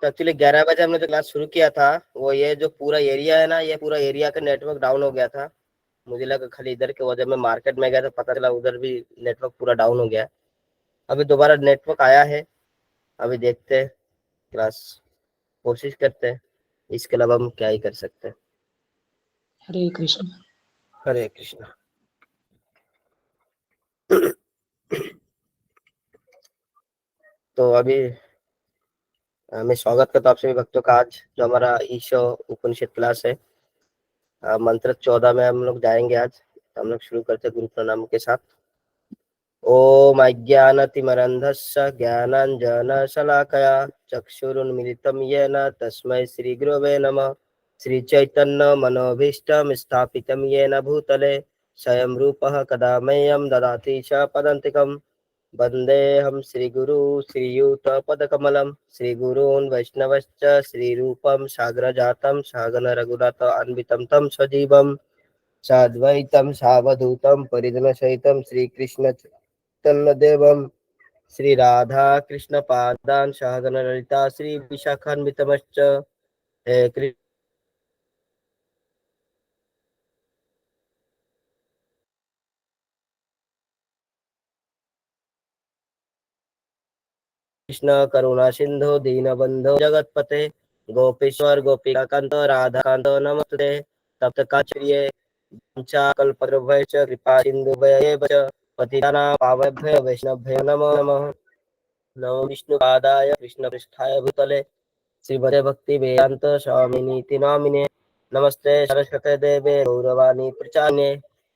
तो एक्चुअली 11 बजे हमने जो क्लास शुरू किया था, वो ये जो पूरा एरिया है ना, ये पूरा एरिया का नेटवर्क डाउन हो गया था। मुझे लगा खाली इधर के वजह, मैं मार्केट में गया तो पता चला उधर भी नेटवर्क पूरा डाउन हो गया है। अभी दोबारा नेटवर्क आया है, अभी देखते हैं, क्लास कोशिश करते हैं, इसके अलावा हम क्या ही कर सकते हैं। हरे कृष्ण। हरे कृष्णा। तो अभी मैं स्वागत करता हूँ आप सभी भक्तों का। आज जो हमारा ईशो उपनिषद क्लास है, मंत्र 14 में हम लोग जाएंगे। आज हम लोग शुरू करते हैं गुरु प्रणाम के साथ। ओम अज्ञानतिमरन्धस्य ज्ञानाञ्जनशलाकया चक्षुरुन्मिलितं येन तस्मै श्रीगुरवे नमः। श्रीचैतन्यमनोभीष्टं स्थापितं येन भूतले स्वयं रूपः कदा मह्यं ददाति च पदान्तिकम्। वन्देऽहं श्रीगुरु श्रीयुतपदकमलं श्रीगुरून् वैष्णवश्च श्रीरूपं साग्रजातं सागररघुनाथान्वितं तं सजीवं साद्वैतं सावधूतं परिजनसहितं श्रीकृष्ण चैतन्यदेवं श्रीराधा कृष्णपादान् सहगणललिता श्रीविशाखान्वितमश्च। हे कृष्ण करुणा सिंधु दीनबंधु जगतपते गोपेश्वर गोपिकाकांत राधाकांत नमस्ते। तप्त कांचन कल्पतरुभ्यश्च कृपा सिन्धुभ्येव च पतितानां पावनेभ्यो वैष्णवेभ्यो नमो नमः। नमो विष्णुपादाय कृष्णपृष्ठाय भूतले श्रीमते भक्ति वेदांत स्वामिनीति नामिने। नमस्ते सरस्वते देवे गौरवाणी प्रचारिणे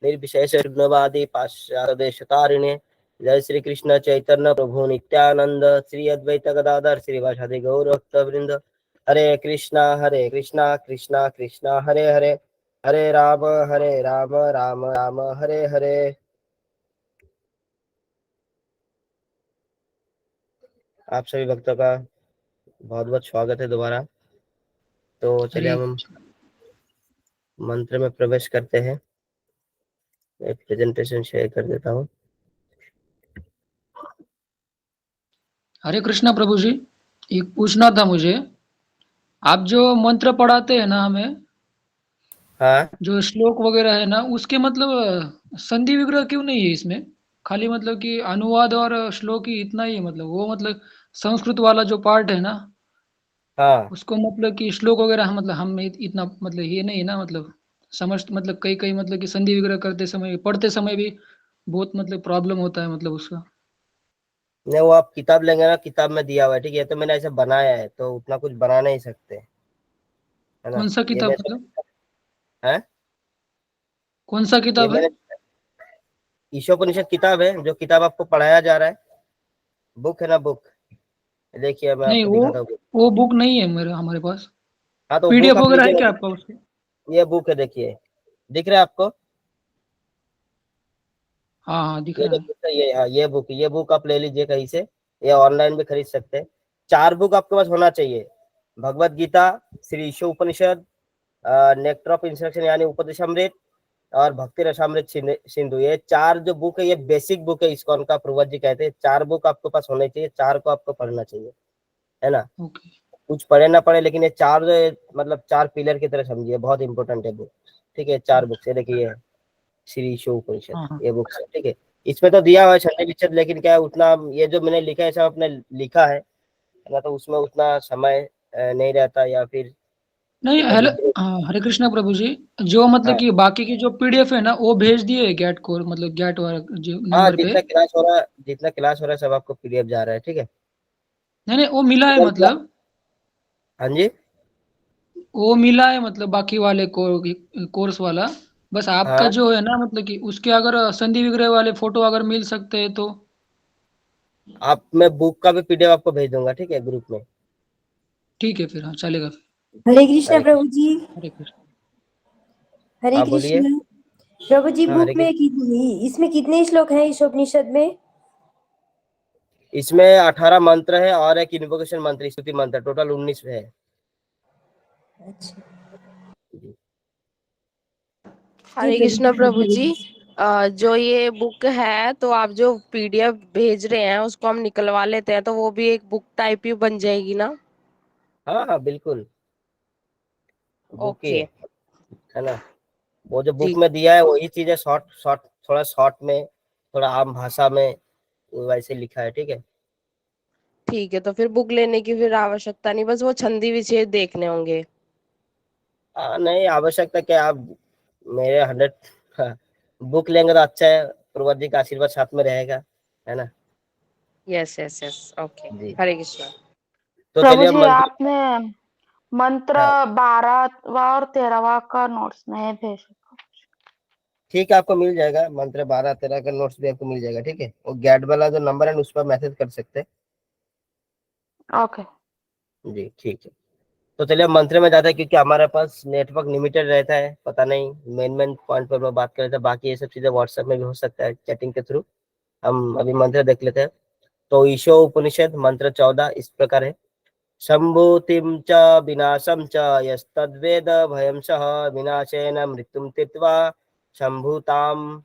निर्विशेष शून्यवादी पाश्चात्यदेशतारिणे। जय श्री कृष्ण चैतन्य प्रभु नित्यानंद श्री अद्वैत गदाधर श्रीवासादि गौर भक्तवृंद। हरे कृष्णा कृष्णा कृष्णा हरे हरे, हरे राम राम राम हरे हरे। आप सभी भक्तों का बहुत बहुत स्वागत है दोबारा। तो चलिए हरे हम मंत्र में प्रवेश करते हैं। मैं प्रेजेंटेशन शेयर कर देता हूँ। हरे कृष्णा प्रभु जी। एक पूछना था मुझे, आप जो मंत्र पढ़ाते हैं ना हमें, हाँ जो श्लोक वगैरह है ना, उसके मतलब संधि विग्रह क्यों नहीं है इसमें? खाली मतलब कि अनुवाद और श्लोक ही इतना ही है, मतलब वो मतलब संस्कृत वाला जो पार्ट है ना, हाँ। उसको मतलब कि श्लोक वगैरह मतलब हम में इतना मतलब ये नहीं है ना, मतलब समझ मतलब कई कई मतलब कि संधि विग्रह करते समय पढ़ते समय भी बहुत मतलब प्रॉब्लम होता है मतलब उसका। नहीं, वो आप किताब लेंगे ना, किताब में दिया हुआ है, ठीक है। तो मैंने ऐसे बनाया है, तो उतना कुछ बना नहीं सकते, है ना। कौन सा ये किताब मैं मतलब? है, कौन सा ये किताब है? मैंने ईशोपनिषद किताब है, जो किताब आपको पढ़ाया जा रहा है, बुक है ना, बुक। देखिए मैं नहीं, आपको दिखाता हूँ। वो बुक नहीं है मेरे हमारे पास। हाँ तो बुक पीडीएफ आप वगैरह है लीजिए क्या ना। आपका उसके? ये बुक है, देखिए, दिख रहा है आपको? हाँ हाँ, दिख ये रहा जो है। बुक है, ये, हाँ ये बुक आप ले लीजिए कहीं से, या ऑनलाइन भी खरीद सकते हैं। 4 बुक आपके पास होना चाहिए। भगवत गीता, श्री ईशो उपनिषद, नेक्टर ऑफ इंस्ट्रक्शन यानी उपदेशामृत, और भक्ति रसामृत सिंधु। ये 4 जो बुक है, ये बेसिक बुक है, इस्कॉन का प्रभुपाद जी कहते हैं। 4 बुक आपके पास होने चाहिए, 4 को आपको पढ़ना चाहिए, है ना। ओके। कुछ पढ़े ना पढ़े, लेकिन ये 4 जो है, मतलब 4 पिलर की तरह समझिए, बहुत इंपॉर्टेंट है बुक। ठीक है, 4 बुक से देखिए, श्री शिव परिषद, हाँ हाँ। ये बुक है, ठीक है। इसमें तो दिया हुआ है छंद विच्छेद, लेकिन क्या है, उतना ये जो मैंने लिखा है सब अपने लिखा है ना, तो उसमें उतना समय नहीं रहता, या फिर नहीं, उतना हेलो। बुद्धि। हाँ, हरे कृष्णा प्रभु जी। जो मतलब हाँ कि बाकी की जो पीडीएफ है ना, वो भेज दिए गैट को, मतलब गैट वाला जो हाँ, नंबर पे। जितना क्लास हो रहा है सब आपको पीडीएफ जा रहा है, ठीक है। नहीं नहीं, वो मिला है मतलब। हाँ जी। वो मिला है मतलब बाकी वाले कोर्स वाला। बस आपका हाँ, जो है ना, मतलब कि उसके अगर संधि विग्रह वाले फोटो अगर मिल सकते हैं तो। आप, मैं बुक का भी पीडीएफ आपको भेज दूंगा, ठीक है, ग्रुप में। ठीक है फिर, हाँ चलेगा फिर। हरे कृष्णा हरे प्रभु कृष्ण। जी। हरे कृष्ण। हरे आप बोलिए। कृष्णा प्रभु जी। हाँ, बुक हरे में कृष्ण। इसमें कितने श्लोक हैं इस उपनिषद में? इसमें 18 मंत्र है और एक इन्वोकेशन मंत्र, स्तुति मंत्र, टोटल 19 है। अच्छा। जी हरे प्रभु कृष्ण जी, प्रभु हरे जी। कृष्ण। जो ये बुक है, तो आप जो पीडीएफ भेज रहे हैं उसको हम निकलवा लेते हैं, तो वो भी एक बुक टाइप ही बन जाएगी ना? हाँ हाँ बिल्कुल, बुक ही ओके। है ना। वो जो बुक जी में दिया है वही चीज है, शॉर्ट शॉर्ट, थोड़ा शॉर्ट में, थोड़ा आम भाषा में वैसे लिखा है, ठीक है। ठीक है, तो फिर बुक लेने की फिर आवश्यकता नहीं, बस वो छंदी विच्छेद देखने होंगे। नहीं आवश्यकता क्या, आप मेरे 100 बुक लेंगे तो अच्छा है, प्रभु जी का आशीर्वाद साथ में रहेगा, है ना। Yes yes yes, okay. जी, हरे कृष्णा। तो प्रभु चलिए हम जी मंत्र। आपने मंत्र हाँ 12वां और 13वां का नोट्स नहीं भेजा। ठीक है, आपको मिल जाएगा मंत्र 12 13 का नोट्स भी आपको मिल जाएगा, ठीक है। वो गैट वाला जो नंबर है उस पर मैसेज कर सकते हैं। ओके। जी ठीक है। तो चलिए हम मंत्र में जाते हैं, क्योंकि हमारे पास नेटवर्क लिमिटेड रहता है, पता नहीं मेन मेन पॉइंट पर मैं बात कर रहा था, बाकी ये सब चीजें व्हाट्सएप में भी हो सकता है चैटिंग के थ्रू। हम अभी मंत्र देख लेते हैं। तो ईशो उपनिषद मंत्र 14 इस प्रकार है। शंभूतिम च विनाशम च यस्तद्वेद भयं सह विनाशेन मृत्युम तीर्त्वा शंभुताम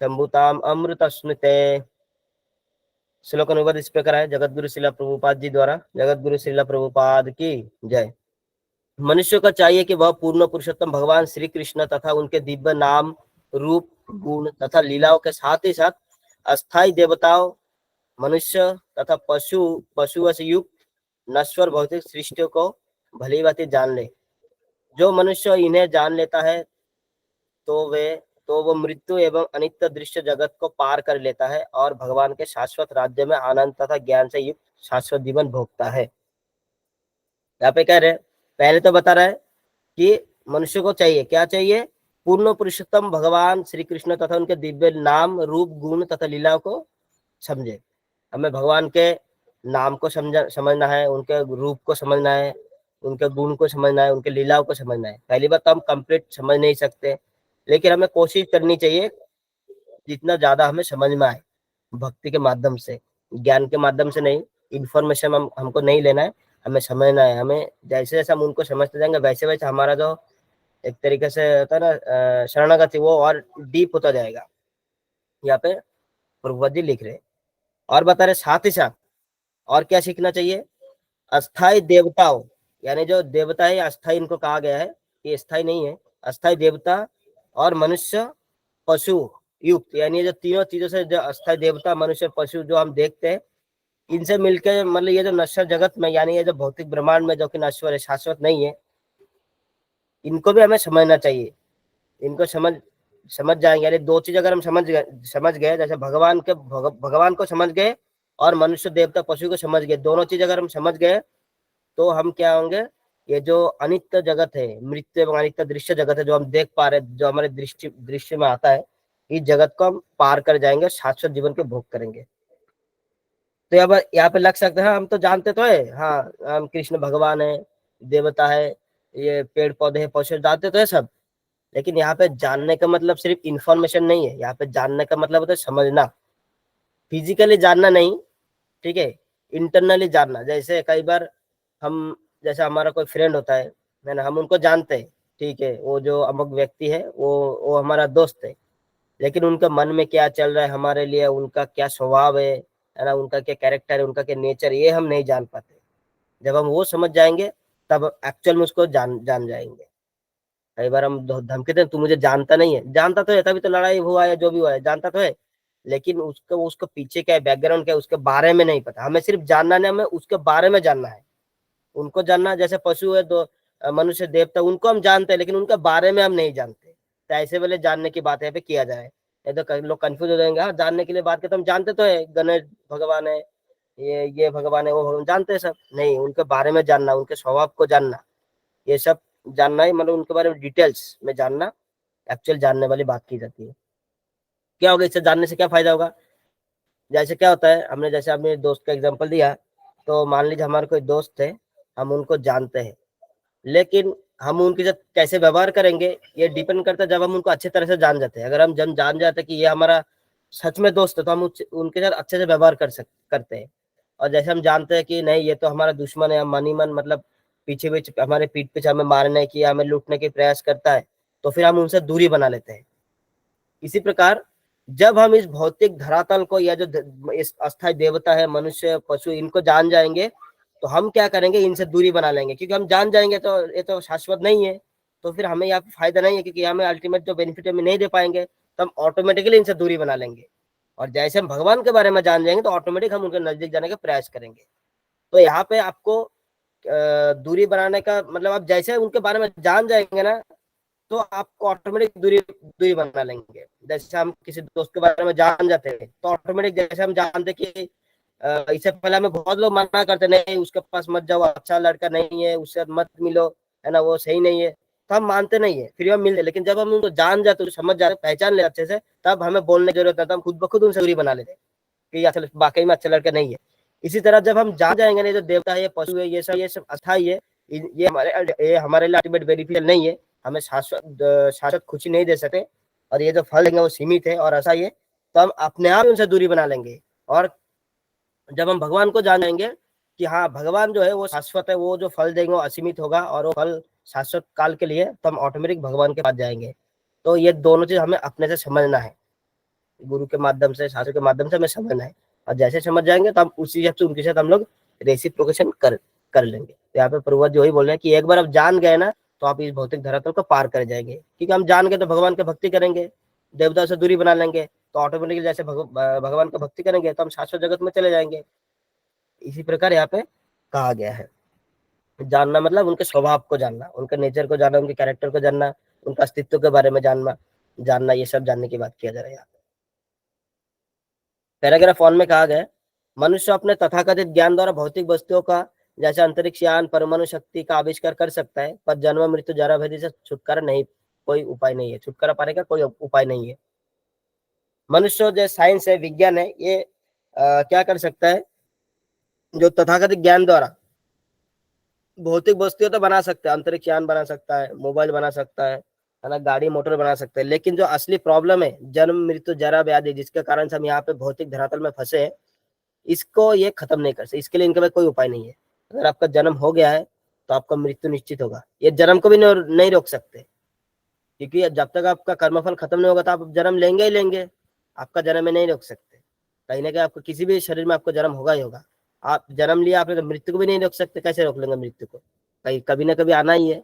शंभुताम अमृत स्नुते। श्लोक अनुवाद इस प्रकार है, जगतगुरु श्रीला प्रभुपाद जी द्वारा। जगतगुरु श्रीला प्रभुपाद की जय। मनुष्य को चाहिए कि वह पूर्ण पुरुषोत्तम भगवान श्री कृष्ण तथा उनके दिव्य नाम, रूप, गुण तथा लीलाओं के साथ ही साथ अस्थाई देवताओं, मनुष्य तथा पशुओं से युक्त नश्वर भौतिक सृष्टियों को भली भांति जान ले। जो मनुष्य इन्हें जान लेता है तो वो मृत्यु एवं अनित्य दृश्य जगत को पार कर लेता है और भगवान के शाश्वत राज्य में आनंद तथा ज्ञान से युक्त शाश्वत जीवन भोगता है। यहाँ पे कह रहे हैं, पहले तो बता रहा है कि मनुष्य को चाहिए, क्या चाहिए, पूर्ण पुरुषोत्तम भगवान श्री कृष्ण तथा उनके दिव्य नाम, रूप, गुण तथा लीलाओं को समझे। हमें भगवान के नाम को समझना है, उनके रूप को समझना है, उनके गुण को समझना है, उनके लीलाओं को समझना है। पहली बात तो हम कंप्लीट समझ नहीं सकते, लेकिन हमें कोशिश करनी चाहिए जितना ज्यादा हमें समझ में आए, भक्ति के माध्यम से, ज्ञान के माध्यम से नहीं। इंफॉर्मेशन हमको नहीं लेना है, हमें समझना है। हमें जैसे जैसे हम उनको समझते जाएंगे वैसे वैसे हमारा जो एक तरीके से होता है ना शरणागति, वो और डीप होता जाएगा। यहाँ पे प्रभुपद जी लिख रहे हैं और बता रहे साथ ही साथ और क्या सीखना चाहिए। अस्थाई देवताओं, यानी जो देवता है अस्थाई इनको कहा गया है, ये स्थाई नहीं है। अस्थाई देवता और मनुष्य पशु युक्त, यानी जो तीनों चीजों से, जो अस्थाई देवता, मनुष्य, पशु जो हम देखते हैं, इनसे मिलकर मतलब ये जो नश्वर जगत में, यानी ये जो भौतिक ब्रह्मांड में जो कि नश्वर है, शाश्वत नहीं है, इनको भी हमें समझना चाहिए। इनको समझ जाएंगे, यानी दो चीज अगर हम समझ गए, जैसे भगवान को समझ गए और मनुष्य, देवता, पशु को समझ गए, दोनों चीज अगर हम समझ गए तो हम क्या होंगे, ये जो अनित्य जगत है, मृत्यु एवं अनित्य दृश्य जगत है, जो हम देख पा रहे, जो हमारे दृश्य में आता है, इस जगत को हम पार कर जाएंगे, शाश्वत जीवन के भोग करेंगे। तो यहाँ पे लग सकते हैं, हम तो जानते तो है, हाँ हम कृष्ण भगवान है, देवता है, ये पेड़ पौधे है, पशु, जानते तो है सब। लेकिन यहाँ पे जानने का मतलब सिर्फ इंफॉर्मेशन नहीं है, यहाँ पे जानने का मतलब होता है समझना, फिजिकली जानना नहीं, ठीक है, इंटरनली जानना। जैसे कई बार हम, जैसे हमारा कोई फ्रेंड होता है ना, हम उनको जानते हैं, ठीक है, वो जो अमुक व्यक्ति है वो हमारा दोस्त है, लेकिन उनका मन में क्या चल रहा है हमारे लिए, उनका क्या स्वभाव है ना, उनका क्या कैरेक्टर है, उनका क्या नेचर, ये हम नहीं जान पाते। जब हम वो समझ जाएंगे तब एक्चुअल में उसको जान जान जाएंगे। कई बार हम धमकीते हैं, तू मुझे जानता नहीं है, जानता तो है, तभी तो लड़ाई हुआ है, जो भी हुआ है, जानता तो है, लेकिन उसको पीछे क्या है, बैकग्राउंड क्या है, उसके बारे में नहीं पता। हमें सिर्फ जानना नहीं, हमें उसके बारे में जानना है, उनको जानना। जैसे पशु है, दो मनुष्य, देवता, उनको हम जानते हैं, लेकिन उनके बारे में हम नहीं जानते। तो ऐसे वाले जानने की बात यहाँ पे किया जाए, नहीं तो लोग कंफ्यूज हो जाएंगे। हाँ, जानने के लिए बात करते, हम जानते तो है, गणेश भगवान है, ये भगवान है, वो भगवान, जानते हैं सब, नहीं, उनके बारे में जानना, उनके स्वभाव को जानना, ये सब जानना ही, मतलब उनके बारे में डिटेल्स में जानना, एक्चुअल जानने वाली बात की जाती है। क्या होगा इससे, जानने से क्या फायदा होगा। जैसे क्या होता है, हमने जैसे अपने दोस्त का एग्जांपल दिया, तो मान लीजिए हमारे कोई दोस्त है, हम उनको जानते हैं, लेकिन हम उनके साथ कैसे व्यवहार करेंगे ये डिपेंड करता है। जब हम उनको अच्छे तरह से जान जाते हैं, अगर हम जब जान जाते हैं कि ये हमारा सच में दोस्त है, तो हम उनके साथ अच्छे से व्यवहार करते हैं। और जैसे हम जानते हैं कि नहीं, ये तो हमारा दुश्मन है, हम मन ही मन, मतलब पीछे पीछे, हमारे पीठ पीछे हमें मारने की, हमें लूटने की प्रयास करता है, तो फिर हम उनसे दूरी बना लेते हैं। इसी प्रकार जब हम इस भौतिक धरातल को, या जो इस अस्थाई देवता है, मनुष्य, पशु, इनको जान जाएंगे, तो हम क्या करेंगे, इनसे दूरी बना लेंगे, क्योंकि हम जान जाएंगे तो ये तो शाश्वत नहीं है, तो फिर हमें यहाँ पे फायदा नहीं है, क्योंकि हमें अल्टीमेट जो बेनिफिट हमें नहीं दे पाएंगे, तो हम ऑटोमेटिकली इनसे दूरी बना लेंगे। और जैसे हम भगवान के बारे में जान जाएंगे तो ऑटोमेटिक हम उनके नजदीक जाने का प्रयास करेंगे। तो यहाँ पे आपको दूरी बनाने का मतलब, आप जैसे उनके बारे में जान जाएंगे ना, तो आपको ऑटोमेटिक दूरी दूरी बना लेंगे। जैसे हम किसी दोस्त के बारे में जान जाते हैं, तो ऑटोमेटिक जैसे हम जानते कि इससे पहले हमें बहुत लोग मना करते, नहीं उसके पास मत जाओ, अच्छा लड़का नहीं है, उससे मत मिलो, है ना, वो सही नहीं है, तो हम मानते नहीं है, फिर हम मिलते। लेकिन जब हम उनको जान जाते, समझ जाते, पहचान ले अच्छे से, तब हमें बोलने की जरूरत है, तो हम खुद ब खुद उनसे दूरी बना लेते हैं कि असल वाकई में अच्छा लड़का नहीं है। इसी तरह जब हम जान जाएंगे नहीं, तो देवता है, पशु है, ये सब अस्थाई है, ये हमारे लिए अल्टीमेट बेनिफिशियल नहीं है, हमें शाश्वत खुशी नहीं दे सकते, और ये जो फल देंगे वो सीमित है और अस्थाई है, तो हम अपने आप उनसे दूरी बना लेंगे। और जब हम भगवान को जान जाएंगे कि हाँ भगवान जो है वो शाश्वत है, वो जो फल देंगे वो असीमित होगा, और वो फल शाश्वत काल के लिए, तो हम ऑटोमेटिक भगवान के पास जाएंगे। तो ये दोनों चीज हमें अपने से समझना है, गुरु के माध्यम से, शास्त्र के माध्यम से हमें समझना है, और जैसे समझ जाएंगे तो हम उसी हिसाब से उनके साथ हम लोग रेसिप्रोकेशन कर लेंगे। तो यहाँ पे पूर्वज जो ही बोल रहे हैं कि एक बार आप जान गए ना, तो आप इस भौतिक धरातल को पार कर जाएंगे, क्योंकि हम जान गए तो भगवान की भक्ति करेंगे, देवता से दूरी बना लेंगे, तो ऑटोमेटिकली जैसे भगवान की भक्ति करेंगे तो हम शाश्वत जगत में चले जाएंगे। इसी प्रकार यहाँ पे कहा गया है। जानना मतलब उनके स्वभाव को जानना, उनके नेचर को जानना, उनके कैरेक्टर को जानना, उनका अस्तित्व के बारे में जानना, ये सब जानने की बात किया जा रहा है यहाँ पे। पैराग्राफ 1 में कहा गया, मनुष्य अपने तथाकथित ज्ञान द्वारा भौतिक वस्तुओं का जैसे अंतरिक्ष यान, परमाणु शक्ति का आविष्कार कर सकता है, पर जन्म मृत्यु जरा व्याधि से छुटकारा नहीं, कोई उपाय नहीं है, छुटकारा पाने का कोई उपाय नहीं है। मनुष्य जो साइंस है, विज्ञान है, ये क्या कर सकता है, जो तथाकथित ज्ञान द्वारा भौतिक वस्तुएं तो बना सकता है, अंतरिक्ष यान बना सकता है, मोबाइल बना सकता है ना, गाड़ी मोटर बना सकते हैं, लेकिन जो असली प्रॉब्लम है जन्म मृत्यु जरा व्याधि, जिसके कारण से हम यहाँ पे भौतिक धरातल में फंसे हैं, इसको ये खत्म नहीं कर सकते, इसके लिए इनके पास कोई उपाय नहीं है। अगर आपका जन्म हो गया है तो आपका मृत्यु निश्चित होगा, ये जन्म को भी नहीं रोक सकते, क्योंकि जब तक आपका कर्मफल खत्म नहीं होगा तो आप जन्म लेंगे ही लेंगे, आपका जन्म में नहीं रोक सकते। कहीं ना कहीं आपको किसी भी शरीर में आपको जन्म होगा ही होगा, आप जन्म लिया आपने, तो मृत्यु को भी नहीं रोक सकते, कैसे रोक लेंगे मृत्यु को, कहीं कभी ना कभी आना ही है।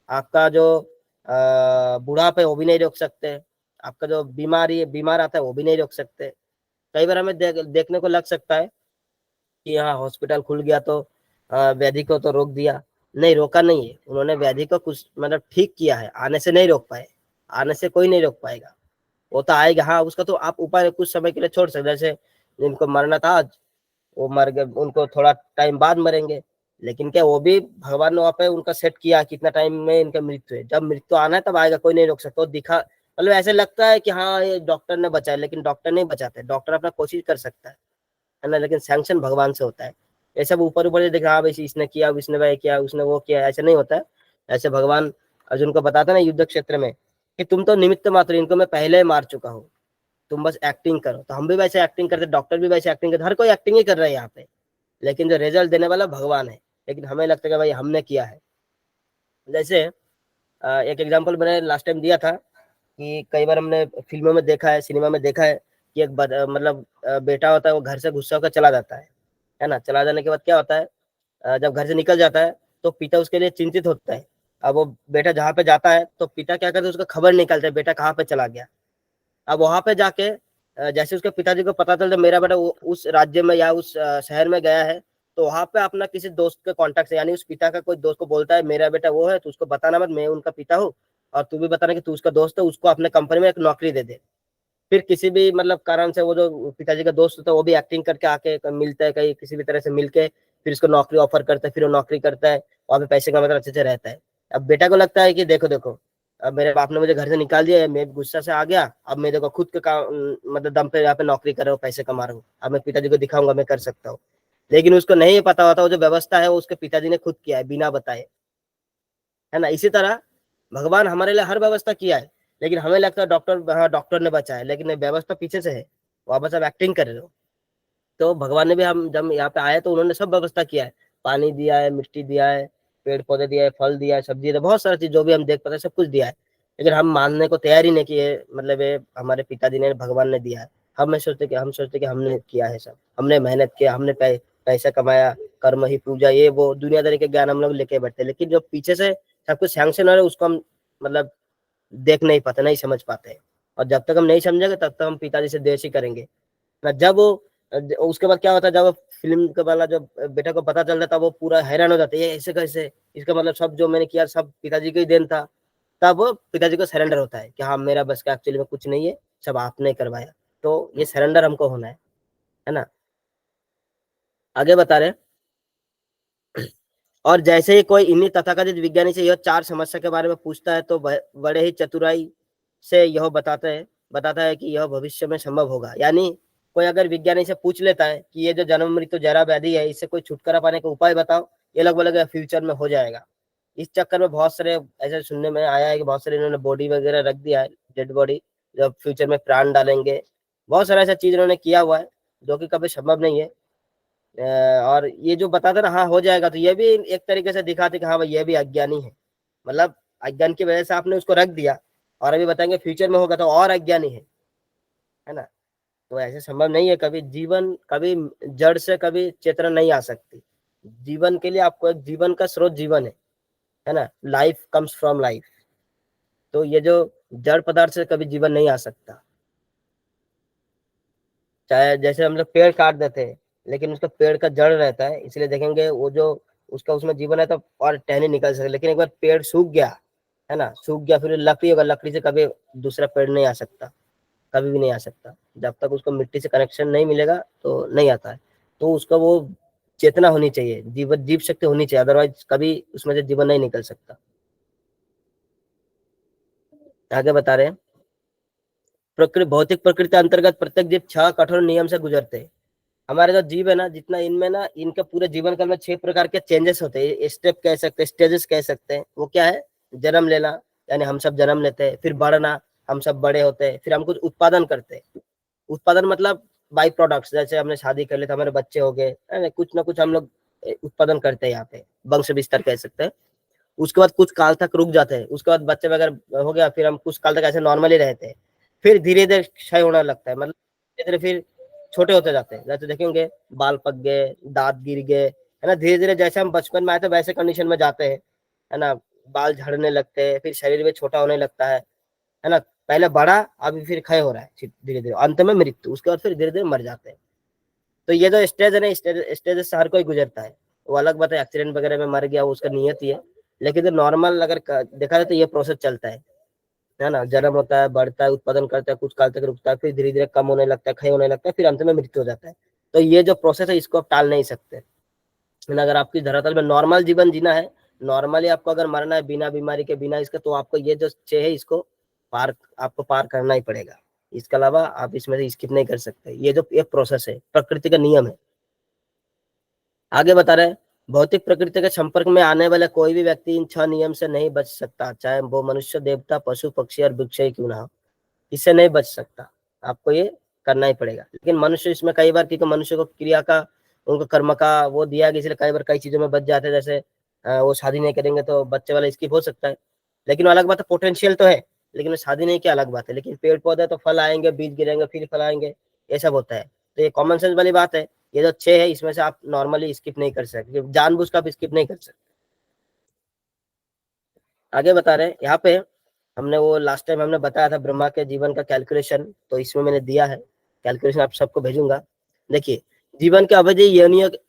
आपका जो बुढ़ापा है वो भी नहीं रोक सकते, आपका जो बीमार आता है वो भी नहीं रोक सकते। कई बार हमें देखने को लग सकता है कि हाँ हॉस्पिटल खुल गया तो व्याधि को तो रोक दिया, नहीं रोका नहीं है, उन्होंने व्याधि को कुछ मतलब ठीक किया है, आने से नहीं रोक पाए, आने से कोई नहीं रोक पाएगा, वो तो आएगा। हाँ उसका तो आप उपाय कुछ समय के लिए छोड़ सकते, जैसे जिनको मरना था आज वो मर गए, उनको थोड़ा टाइम बाद मरेंगे, लेकिन क्या वो भी भगवान ने वहाँ पे उनका सेट किया कितना टाइम में इनका मृत्यु है, जब मृत्यु आना है तब आएगा, कोई नहीं रोक सकता। दिखा मतलब ऐसे लगता है कि हाँ ये डॉक्टर ने बचाया, लेकिन डॉक्टर नहीं बचाते, डॉक्टर अपना कोशिश कर सकता है ना, लेकिन सैंक्शन भगवान से होता है। ये सब ऊपर ऊपर देख हाँ भाई इसने किया, इसने वह किया, उसने वो किया, ऐसे नहीं होता है। ऐसे भगवान अर्जुन को बताता ना युद्ध क्षेत्र में कि तुम तो निमित्त मात्र, इनको मैं पहले ही मार चुका हूँ, तुम बस एक्टिंग करो। तो हम भी वैसे एक्टिंग करते, डॉक्टर भी वैसे एक्टिंग करते, हर कोई एक्टिंग ही कर रहा है यहाँ पे, लेकिन जो रिजल्ट देने वाला भगवान है। लेकिन हमें लगता है कि भाई हमने किया है। जैसे एक एग्जांपल मैंने लास्ट टाइम दिया था कि कई बार हमने फिल्मों में देखा है, सिनेमा में देखा है कि एक मतलब बेटा होता है, वो घर से गुस्सा होकर चला जाता है ना, चला जाने के बाद क्या होता है, जब घर से निकल जाता है तो पिता उसके लिए चिंतित होता है। अब वो बेटा जहाँ पे जाता है तो पिता क्या करते हैं, उसका खबर निकालते हैं बेटा कहाँ पे चला गया। अब वहां पे जाके जैसे उसके पिताजी को पता चलता मेरा बेटा उस राज्य में या उस शहर में गया है, तो वहां पे अपना किसी दोस्त के कांटेक्ट से, यानी उस पिता का कोई दोस्त को बोलता है मेरा बेटा वो है, तो उसको बताना मत, मैं उनका पिता हूँ, और तू भी बताना कि तू उसका दोस्त है, उसको अपने कंपनी में एक नौकरी दे दे। फिर किसी भी मतलब कारण से वो जो पिताजी का दोस्त होता है वो भी एक्टिंग करके आके मिलता है, कहीं किसी भी तरह से मिलके फिर उसको नौकरी ऑफर करता है, फिर वो नौकरी करता है, वहाँ पे पैसे कमाता है, अच्छे से रहता है। अब बेटा को लगता है कि देखो देखो अब मेरे बाप ने मुझे घर से निकाल दिया, मैं गुस्सा से आ गया, अब मैं देखो खुद के काम मतलब दम पे यहाँ पे नौकरी कर रहा हूँ, पैसे कमा रहा हूँ, अब मैं पिताजी को दिखाऊंगा मैं कर सकता हूँ। लेकिन उसको नहीं पता होता वो जो व्यवस्था है वो उसके पिताजी ने खुद किया है बिना बताए, है ना। इसी तरह भगवान हमारे लिए हर व्यवस्था किया है, लेकिन हमें लगता है डॉक्टर, हाँ डॉक्टर ने बचाया, लेकिन व्यवस्था पीछे से है, वहां बस आप एक्टिंग कर रहे हो। तो भगवान ने भी, हम जब यहाँ पे आए तो उन्होंने सब व्यवस्था किया है, पानी दिया है, मिट्टी दिया है, पेड़ पौधे दिया है, फल दिया है, सब्जी दिया है, बहुत सारी चीज जो भी हम देख पाते हैं सब कुछ दिया है। लेकिन हम मानने को तैयार ही नहीं कि ये मतलब ये हमारे पिताजी ने, भगवान ने दिया है। हम सोचते कि हमने किया है, सब हमने मेहनत किया, हमने पैसा कमाया, कर्म ही पूजा, ये वो दुनियादारी के ज्ञान हम लोग लेके बैठते हैं, लेकिन जो पीछे से सब कुछ सैंक्शन हो रहा है उसको हम मतलब देख नहीं पाते, नहीं समझ पाते। और जब तक हम नहीं समझेंगे तब तक हम पिताजी से देश ही करेंगे ना। जब वो उसके बाद क्या होता है, जब फिल्म के वाला जो बेटा को पता चलता था वो पूरा हैरान हो जाता है, ये ऐसे कैसे, इसका मतलब सब जो मैंने किया सब पिताजी का ही देन था। तब वो पिताजी को सरेंडर होता है कि हाँ मेरा बस का एक्चुअली में कुछ नहीं है, सब आपने करवाया। तो ये सरेंडर हमको होना है ना। आगे बता रहे हैं। और जैसे ही कोई इन्हीं तथाकथित विज्ञानी से यह 4 समस्या के बारे में पूछता है तो बड़े ही चतुराई से यह बताता है कि यह भविष्य में संभव होगा। यानी कोई अगर विज्ञानी से पूछ लेता है कि ये जो जन्म मृत्यु जरा व्याधि है इससे कोई छुटकारा पाने का उपाय बताओ, ये लोग बोलेंगे फ्यूचर में हो जाएगा। इस चक्कर में बहुत सारे ऐसे सुनने में आया है कि बहुत सारे इन्होंने बॉडी वगैरह रख दिया है, डेड बॉडी, जो फ्यूचर में प्राण डालेंगे। बहुत सारा ऐसा चीज इन्होंने किया हुआ है जो कि कभी संभव नहीं है। और ये जो बताते ना हाँ हो जाएगा, तो ये भी एक तरीके से दिखाते कि हाँ भाई ये भी अज्ञानी है, मतलब अज्ञान की वजह से आपने उसको रख दिया और अभी बताएंगे फ्यूचर में होगा तो और अज्ञानी है ना। तो ऐसे संभव नहीं है, कभी जीवन कभी जड़ से कभी चेतना नहीं आ सकती। जीवन के लिए आपको एक जीवन का स्रोत जीवन है ना, लाइफ कम्स फ्रॉम लाइफ। तो ये जो जड़ पदार्थ से कभी जीवन नहीं आ सकता। चाहे जैसे हम लोग पेड़ काट देते हैं लेकिन उसका पेड़ का जड़ रहता है, इसलिए देखेंगे वो जो उसका उसमें जीवन है तो और टहनी निकल सकती। लेकिन एक बार पेड़ सूख गया है ना, सूख गया फिर लकड़ी होगा, लकड़ी से कभी दूसरा पेड़ नहीं आ सकता, कभी भी नहीं आ सकता। जब तक उसको मिट्टी से कनेक्शन नहीं मिलेगा तो नहीं आता है। तो उसका वो चेतना होनी चाहिए, जीव शक्ति होनी चाहिए, अदरवाइज कभी उसमें से जीवन नहीं निकल सकता। आगे बता रहे हैं, प्रकृति भौतिक प्रकृति अंतर्गत प्रत्येक जीव 6 कठोर नियम से गुजरते हैं। हमारे जो जीव है ना, जितना इनमें ना इनके पूरे जीवन काल में 6 प्रकार के चेंजेस होते हैं, स्टेप कह सकते हैं, स्टेजेस कह सकते हैं। वो क्या है, जन्म लेना यानी हम सब जन्म लेते हैं, फिर बढ़ना हम सब बड़े होते हैं, फिर हम कुछ उत्पादन करते हैं। उत्पादन मतलब बाई प्रोडक्ट्स, जैसे हमने शादी कर ली तो हमारे बच्चे हो गए, कुछ ना कुछ हम लोग उत्पादन करते हैं, यहाँ पे वंश विस्तार कह सकते हैं। उसके बाद कुछ काल तक रुक जाते हैं, उसके बाद बच्चे वगैरह हो गया, फिर हम कुछ काल तक ऐसे नॉर्मली रहते हैं, फिर धीरे धीरे क्षय होने लगता है, मतलब धीरे धीरे फिर छोटे होते जाते हैं। जैसे देखेंगे बाल पक गए, दांत गिर गए, है ना, धीरे धीरे जैसे हम बचपन में आए थे वैसे कंडीशन में जाते हैं, है ना। बाल झड़ने लगते हैं, फिर शरीर भी छोटा होने लगता है ना। पहले बड़ा, अभी फिर क्षय हो रहा है धीरे धीरे, अंत में मृत्यु, उसके बाद फिर धीरे धीरे मर जाते हैं। तो ये जो स्टेज है ना, स्टेज से हर कोई गुजरता है। वो अलग बात है, एक्सीडेंट वगैरह में मर गया वो उसका नियत ही है, लेकिन जो नॉर्मल अगर देखा जाए तो ये प्रोसेस चलता है ना। जन्म होता है, बढ़ता है, उत्पादन करता है, कुछ काल तक रुकता है, फिर धीरे धीरे कम होने लगता है, क्षय होने लगता है, फिर अंत में मृत्यु हो जाता है। तो ये जो प्रोसेस है इसको आप टाल नहीं सकते। अगर आपकी धरातल में नॉर्मल जीवन जीना है, नॉर्मली आपको अगर मरना है बिना बीमारी के, बिना इसके, तो आपको ये जो 6 है इसको आपको पार करना ही पड़ेगा। इसके अलावा आप इसमें से स्किप नहीं कर सकते। ये जो एक प्रोसेस है, प्रकृति का नियम है। आगे बता रहे हैं, भौतिक प्रकृति के संपर्क में आने वाले कोई भी व्यक्ति इन 6 नियम से नहीं बच सकता, चाहे वो मनुष्य, देवता, पशु, पक्षी और वृक्ष ही क्यों ना हो, इससे नहीं बच सकता। आपको ये करना ही पड़ेगा। लेकिन मनुष्य इसमें कई बार, क्योंकि मनुष्य को क्रिया का, उनको कर्म का वो दिया गया, इसलिए कई बार कई चीजों में बच जाते हैं। जैसे वो शादी नहीं करेंगे तो बच्चे वाला स्किप हो सकता है, लेकिन अलग बात है, पोटेंशियल तो है, लेकिन शादी नहीं किया अलग बात है। लेकिन पेड़ पौधे तो फल आएंगे, बीज गिरेंगे, फिर फल आएंगे, ये सब होता है। तो ये कॉमन सेंस वाली बात है। ये जो 6 है इसमें से आप नॉर्मली स्किप नहीं कर सकते, जानबूझ कर आप स्किप नहीं कर सकते। आगे बता रहे हैं यहाँ पे, हमने वो लास्ट टाइम हमने बताया था ब्रह्मा के जीवन का कैलकुलेशन, तो इसमें मैंने दिया है कैलकुलेशन, आप सबको भेजूंगा। देखिए, जीवन के अवधि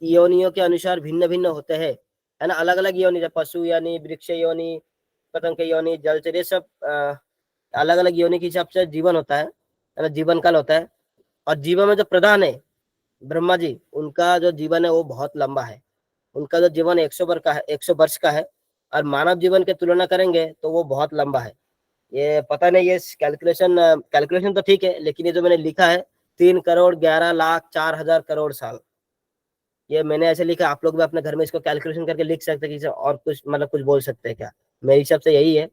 योनियों के अनुसार भिन्न भिन्न होते हैं, है ना। अलग अलग योनि, पशु योनि, वृक्ष योनि, पतंग के योनि, जलचर, ये सब अलग अलग योनि के हिसाब से जीवन होता है ना, जीवन काल होता है। और जीवन में जो प्रधान है ब्रह्मा जी, उनका जो जीवन है वो बहुत लंबा है। उनका जो जीवन 100 वर्ष का है, और मानव जीवन की तुलना करेंगे तो वो बहुत लंबा है। ये पता नहीं, ये कैलकुलेशन तो ठीक है, लेकिन ये जो मैंने लिखा है 3,11,04,000 करोड़ साल, ये मैंने ऐसे लिखा। आप लोग भी अपने घर में इसको कैलकुलेशन करके लिख सकते हैं कि और कुछ मतलब कुछ बोल सकते हैं क्या, मेरे हिसाब से यही है।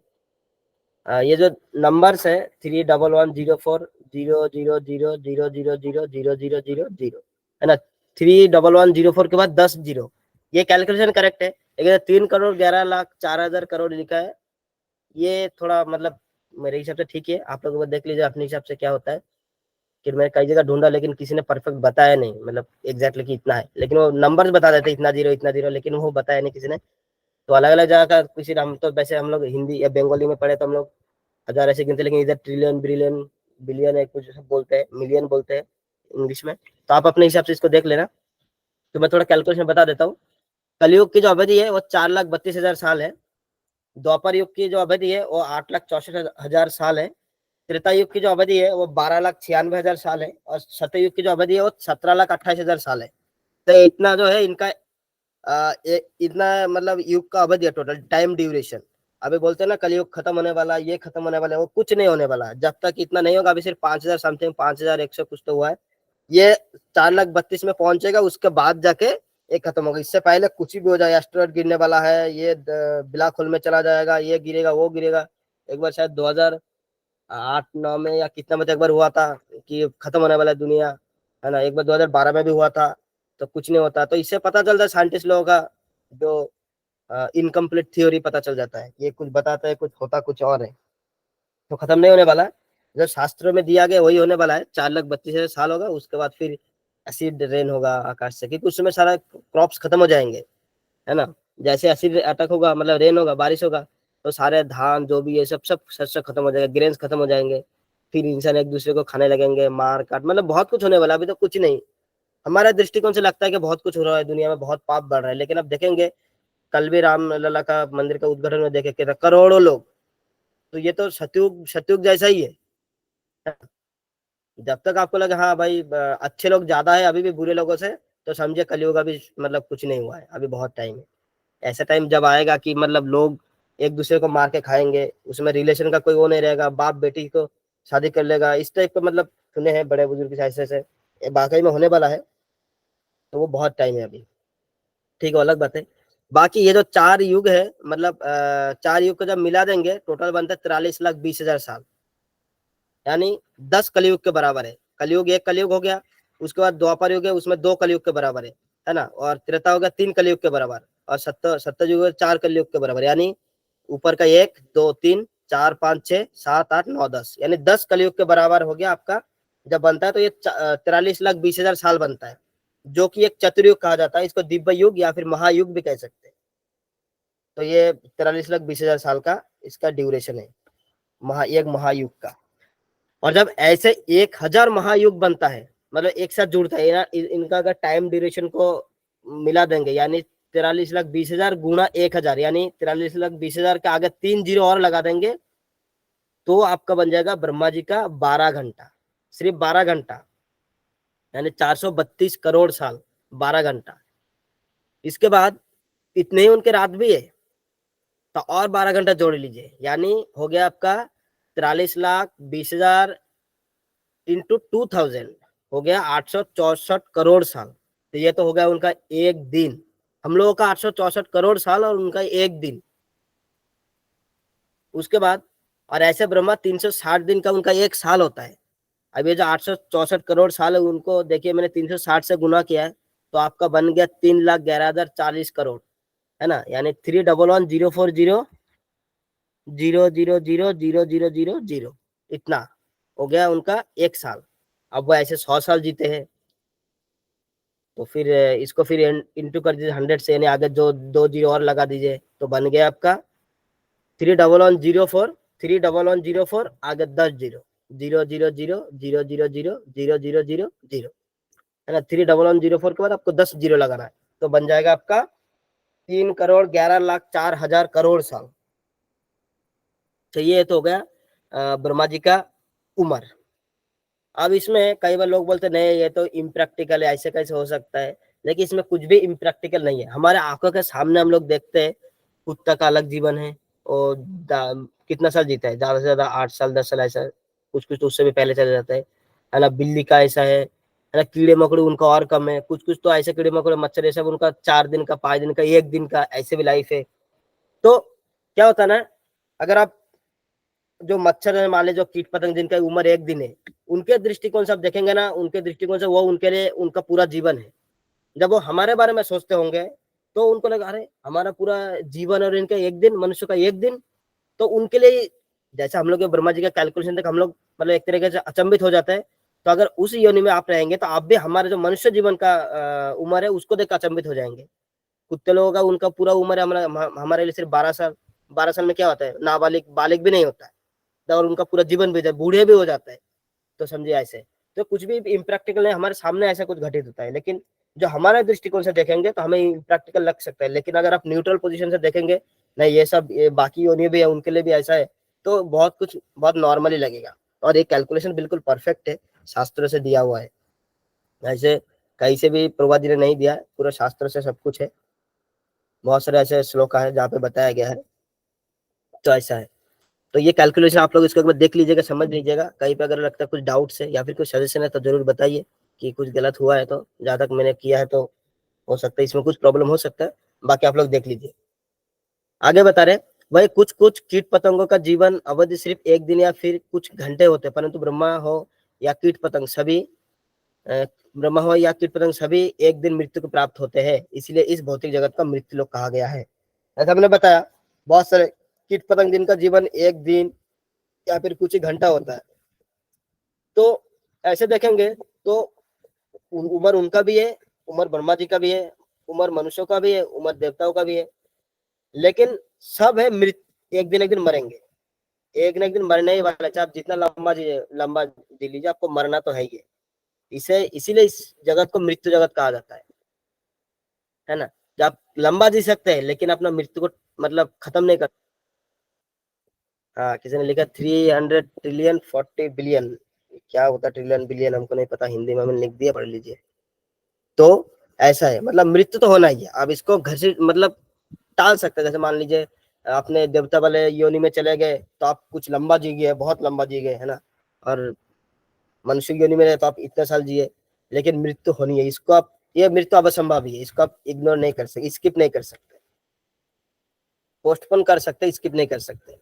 ये जो नंबर्स है 31104 000000000 है ना, 31104 के बाद 10 जीरो, ये कैलकुलेशन करेक्ट है। लेकिन 3,11,04,000 करोड़ लिखा है, ये थोड़ा मतलब मेरे हिसाब से ठीक है। आप लोग देख लीजिए अपने हिसाब से क्या होता है। कि मैं कई जगह ढूंढा लेकिन किसी ने परफेक्ट बताया नहीं, मतलब एग्जैक्टली कि इतना है, लेकिन वो नंबर्स बता देते इतना जीरो, लेकिन वो बताया नहीं किसी ने। तो अलग अलग जगह का किसी हम तो वैसे हम लोग हिंदी या बंगाली में पढ़े तो हम लोग हजार ऐसे गिनते, लेकिन इधर ट्रिलियन बिलियन बिलियन है कुछ सब बोलते हैं, मिलियन बोलते हैं इंग्लिश में। तो आप अपने हिसाब से इसको देख लेना। तो मैं थोड़ा कैलकुलेशन बता देता हूँ। कलयुग की जो अवधि है वो 4,32,000 साल है। द्वापर युग की जो अवधि है वो 8,64,000 साल है। त्रेता युग की जो अवधि है वो 12,96,000 साल है। और सतयुग की जो अवधि है वो 17,28,000 साल है। तो इतना जो है इनका इतना मतलब युग का अवधि है, टोटल टाइम ड्यूरेशन। अभी बोलते हैं ना कलयुग खत्म होने वाला, ये खत्म होने वाला है, वो कुछ नहीं होने वाला जब तक इतना नहीं होगा। अभी सिर्फ 5,000 समथिंग 5,100 कुछ तो हुआ है। ये 4,32,000 में पहुंचेगा, उसके बाद जाके ये खत्म होगा। इससे पहले कुछ भी हो जाए, एस्टेरॉयड गिरने वाला है, ये ब्लैक होल में चला जाएगा, ये गिरेगा वो गिरेगा। एक बार शायद 2008-9 में या कितना में तो एक बार हुआ था कि खत्म होने वाला है दुनिया, है ना। एक बार 2012 में भी हुआ था। तो कुछ नहीं होता। तो इससे पता चलता है साइंटिस्ट लोगों का जो इनकम्प्लीट थ्योरी पता चल जाता है, ये कुछ बताता है कुछ होता कुछ और है। तो खत्म नहीं होने वाला है, जो शास्त्रों में दिया गया वही होने वाला है। 4,32,000 साल होगा, उसके बाद फिर एसिड रेन होगा आकाश से, क्योंकि उसमें सारा क्रॉप्स खत्म हो जाएंगे, है ना। जैसे एसिड अटैक होगा, मतलब रेन होगा, बारिश होगा, तो सारे धान जो भी है सब सब शस्य खत्म हो जाएगा, ग्रेन्स खत्म हो जाएंगे। फिर इंसान एक दूसरे को खाने लगेंगे, मार काट, मतलब बहुत कुछ होने वाला। अभी तो कुछ नहीं। हमारे दृष्टिकोण से लगता है कि बहुत कुछ हो रहा है दुनिया में, बहुत पाप बढ़ रहा है, लेकिन अब देखेंगे कल भी राम लला का मंदिर का उद्घाटन में देखे कि करोड़ों लोग। तो ये तो सतयुग सतयुग जैसा ही है। जब तक आपको लगे हाँ भाई अच्छे लोग ज्यादा है अभी भी बुरे लोगों से, तो समझे कलयुग अभी मतलब कुछ नहीं हुआ है, अभी बहुत टाइम है। ऐसा टाइम जब आएगा कि मतलब लोग एक दूसरे को मार के खाएंगे, उसमें रिलेशन का कोई वो नहीं रहेगा, बाप बेटी को शादी कर लेगा, इस टाइप का मतलब सुने हैं बड़े बुजुर्ग ऐसे ऐसे, ये वाकई में होने वाला है। तो वो बहुत टाइम है अभी, ठीक है, अलग बात है। बाकी ये जो 4 युग है, मतलब 4 युग को जब मिला देंगे टोटल बनता है 43,20,000 साल, यानी 10 कलयुग के बराबर है। कलयुग एक कलयुग हो गया, उसके बाद द्वापर युग है, उसमें 2 कलयुग के बराबर है ना। और त्रेता हो गया 3 कलयुग के बराबर, और सत्तर युग है 4 कलयुग के बराबर, यानी ऊपर का 1 2 3 4 5 6 7 8 9 10, यानी 10 कलयुग के बराबर हो गया आपका। जब बनता है तो ये 43,20,000 साल बनता है, जो कि एक चतुर्युग कहा जाता है। इसको दिव्य युग या फिर महायुग भी कह सकते हैं। तो ये 43,20,000 साल का इसका ड्यूरेशन है, एक महायुग का। और जब ऐसे 1,000 महायुग बनता है, मतलब एक साथ जुड़ता है ना, इनका अगर टाइम ड्यूरेशन को मिला देंगे, यानी 43,20,000 गुणा 1,000, यानी 43,20,000 के आगे 3 जीरो और लगा देंगे, तो आपका बन जाएगा ब्रह्मा जी का 12 घंटा, सिर्फ 12 घंटा, यानी 432 करोड़ साल, 12 घंटा। इसके बाद इतने ही उनके रात भी है, तो और 12 घंटा जोड़ लीजिए, यानी हो गया आपका 43,20,000 इंटू 2000, हो गया 864 करोड़ साल। तो ये तो हो गया उनका एक दिन। हम लोगों का 864 करोड़ साल और उनका एक दिन। उसके बाद और ऐसे ब्रह्मा 360 दिन का उनका एक साल होता है। अब ये जो 864 करोड़ साल है, उनको देखिए मैंने 360 से गुना किया है, तो आपका बन गया 3,11,040 करोड़, है ना। यानी 311,040,000,000,000,000 इतना हो गया उनका एक साल। अब वो ऐसे 100 साल जीते हैं, तो फिर इसको फिर इंटू कर दीजिए 100 से, यानी आगे जो 2 जीरो और लगा दीजिए, तो बन गया आपका 3,11,004, 3,11,004 आगे 10 जीरो, 0,0,0,0,0,0,0,0,0, है ना। 3,11,004 के बाद आपको 10 जीरो लगाना है, तो बन जाएगा आपका 3,11,04,000 करोड़ साल। तो ये तो हो गया ब्रह्मा जी का उम्र। अब इसमें कई बार लोग बोलते नहीं ये तो इम्प्रैक्टिकल है, ऐसे कैसे हो सकता है, लेकिन इसमें कुछ भी इम्प्रैक्टिकल नहीं है। हमारे आंखों के सामने हम लोग देखते हैं कुत्ता का अलग जीवन है, और कितना साल जीता है, ज्यादा से ज्यादा 8 साल 10 साल, ऐसा कुछ कुछ तो उससे भी पहले चला जाता है ना। बिल्ली का ऐसा है ना। कीड़े मकोड़े उनका और कम है, कुछ कुछ तो ऐसे कीड़े मकोड़े मच्छर ये सब उनका 4 दिन का 5 दिन का 1 दिन का ऐसे भी लाइफ है। तो क्या होता है ना, अगर आप जो मच्छर है मान लीजिए, जो कीट पतंग जिनका उम्र 1 दिन है, उनके दृष्टिकोण से आप देखेंगे ना, उनके दृष्टिकोण से वो उनके लिए उनका पूरा जीवन है। जब वो हमारे बारे में सोचते होंगे तो उनको लगा अरे हमारा पूरा जीवन और इनका 1 दिन, मनुष्य का 1 दिन, तो उनके लिए जैसे हम लोग ब्रह्मा जी का कैलकुलेशन तक हम लोग मतलब एक तरीके से अचंभित हो जाता है। तो अगर उस योनि में आप रहेंगे तो आप भी हमारे जो मनुष्य जीवन का उम्र है उसको देख अचंभित हो जाएंगे। कुत्ते लोगों का उनका पूरा उम्र है, हमारे लिए सिर्फ 12 साल। 12 साल में क्या होता है, नाबालिग बालिग भी नहीं होता है, और उनका पूरा जीवन भी बूढ़े भी हो जाता है। तो समझिए ऐसे तो कुछ भी इम्प्रैक्टिकल है, हमारे सामने ऐसा कुछ घटित होता है, लेकिन जो हमारे दृष्टिकोण से देखेंगे तो हमें इम्प्रैक्टिकल लग सकता है। लेकिन अगर आप न्यूट्रल पोजीशन से देखेंगे, नहीं ये सब ये बाकी योनि भी है उनके लिए भी ऐसा है, तो बहुत कुछ बहुत नॉर्मली लगेगा। और ये कैलकुलेशन बिल्कुल परफेक्ट है, शास्त्रों से दिया हुआ है, ऐसे कहीं से भी प्रभुपाद जी ने नहीं दिया है, पूरा शास्त्र से सब कुछ है। बहुत सारे ऐसे श्लोक है जहाँ पे बताया गया है, तो ऐसा है। तो ये कैलकुलेशन आप लोग इसको एक बार देख लीजिएगा, समझ लीजिएगा। कहीं पे अगर लगता है कुछ डाउट्स है या फिर कुछ सजेशन है तो जरूर बताइए कि कुछ गलत हुआ है, तो जहाँ तक मैंने किया है तो हो सकता है इसमें कुछ प्रॉब्लम हो सकता है, बाकी आप लोग देख लीजिए। आगे बता रहे भाई, कुछ कुछ कीट पतंगों का जीवन अवधि सिर्फ 1 दिन या फिर कुछ घंटे होते हैं, परंतु ब्रह्मा हो या कीट पतंग सभी ब्रह्मा हो या कीट पतंग सभी 1 दिन मृत्यु को प्राप्त होते हैं, इसलिए इस भौतिक जगत का मृत्यु लोक कहा गया है। ऐसा हमने बताया, बहुत सारे कीट पतंग जिनका जीवन 1 दिन या फिर कुछ ही घंटा होता है। तो ऐसे देखेंगे तो उम्र उनका भी है, उम्र ब्रह्मा जी का भी है, उम्र मनुष्यों का भी है, उम्र देवताओं का भी है, लेकिन सब है मृत्यु, एक दिन मरेंगे, एक न एक दिन मरने ही वाला है। चाहे आप जितना लंबा जी लीजिए, आपको मरना तो है ही है। इसे इसीलिए इस जगत को मृत्यु जगत कहा जाता है ना। जब आप लंबा जी सकते हैं लेकिन अपना मृत्यु को मतलब खत्म नहीं कर। हाँ, किसी ने लिखा 300 ट्रिलियन 40 बिलियन, क्या होता है ट्रिलियन बिलियन हमको नहीं पता, हिंदी में मैंने लिख दिया, पढ़ लीजिए। तो ऐसा है, मतलब मृत्यु तो होना ही है। अब इसको घर से मतलब टाल सकते हैं, जैसे मान लीजिए आपने देवता वाले योनि में चले गए तो आप कुछ लंबा जी गए, बहुत लंबा जी गए, है ना, और मनुष्य योनि में रहे तो आप इतने साल जिए, लेकिन मृत्यु होनी है। इसको आप, ये मृत्यु अवसंभव है, इसको आप इग्नोर नहीं कर सकते, स्किप नहीं कर सकते, पोस्टपोन कर सकते, स्किप नहीं कर सकते।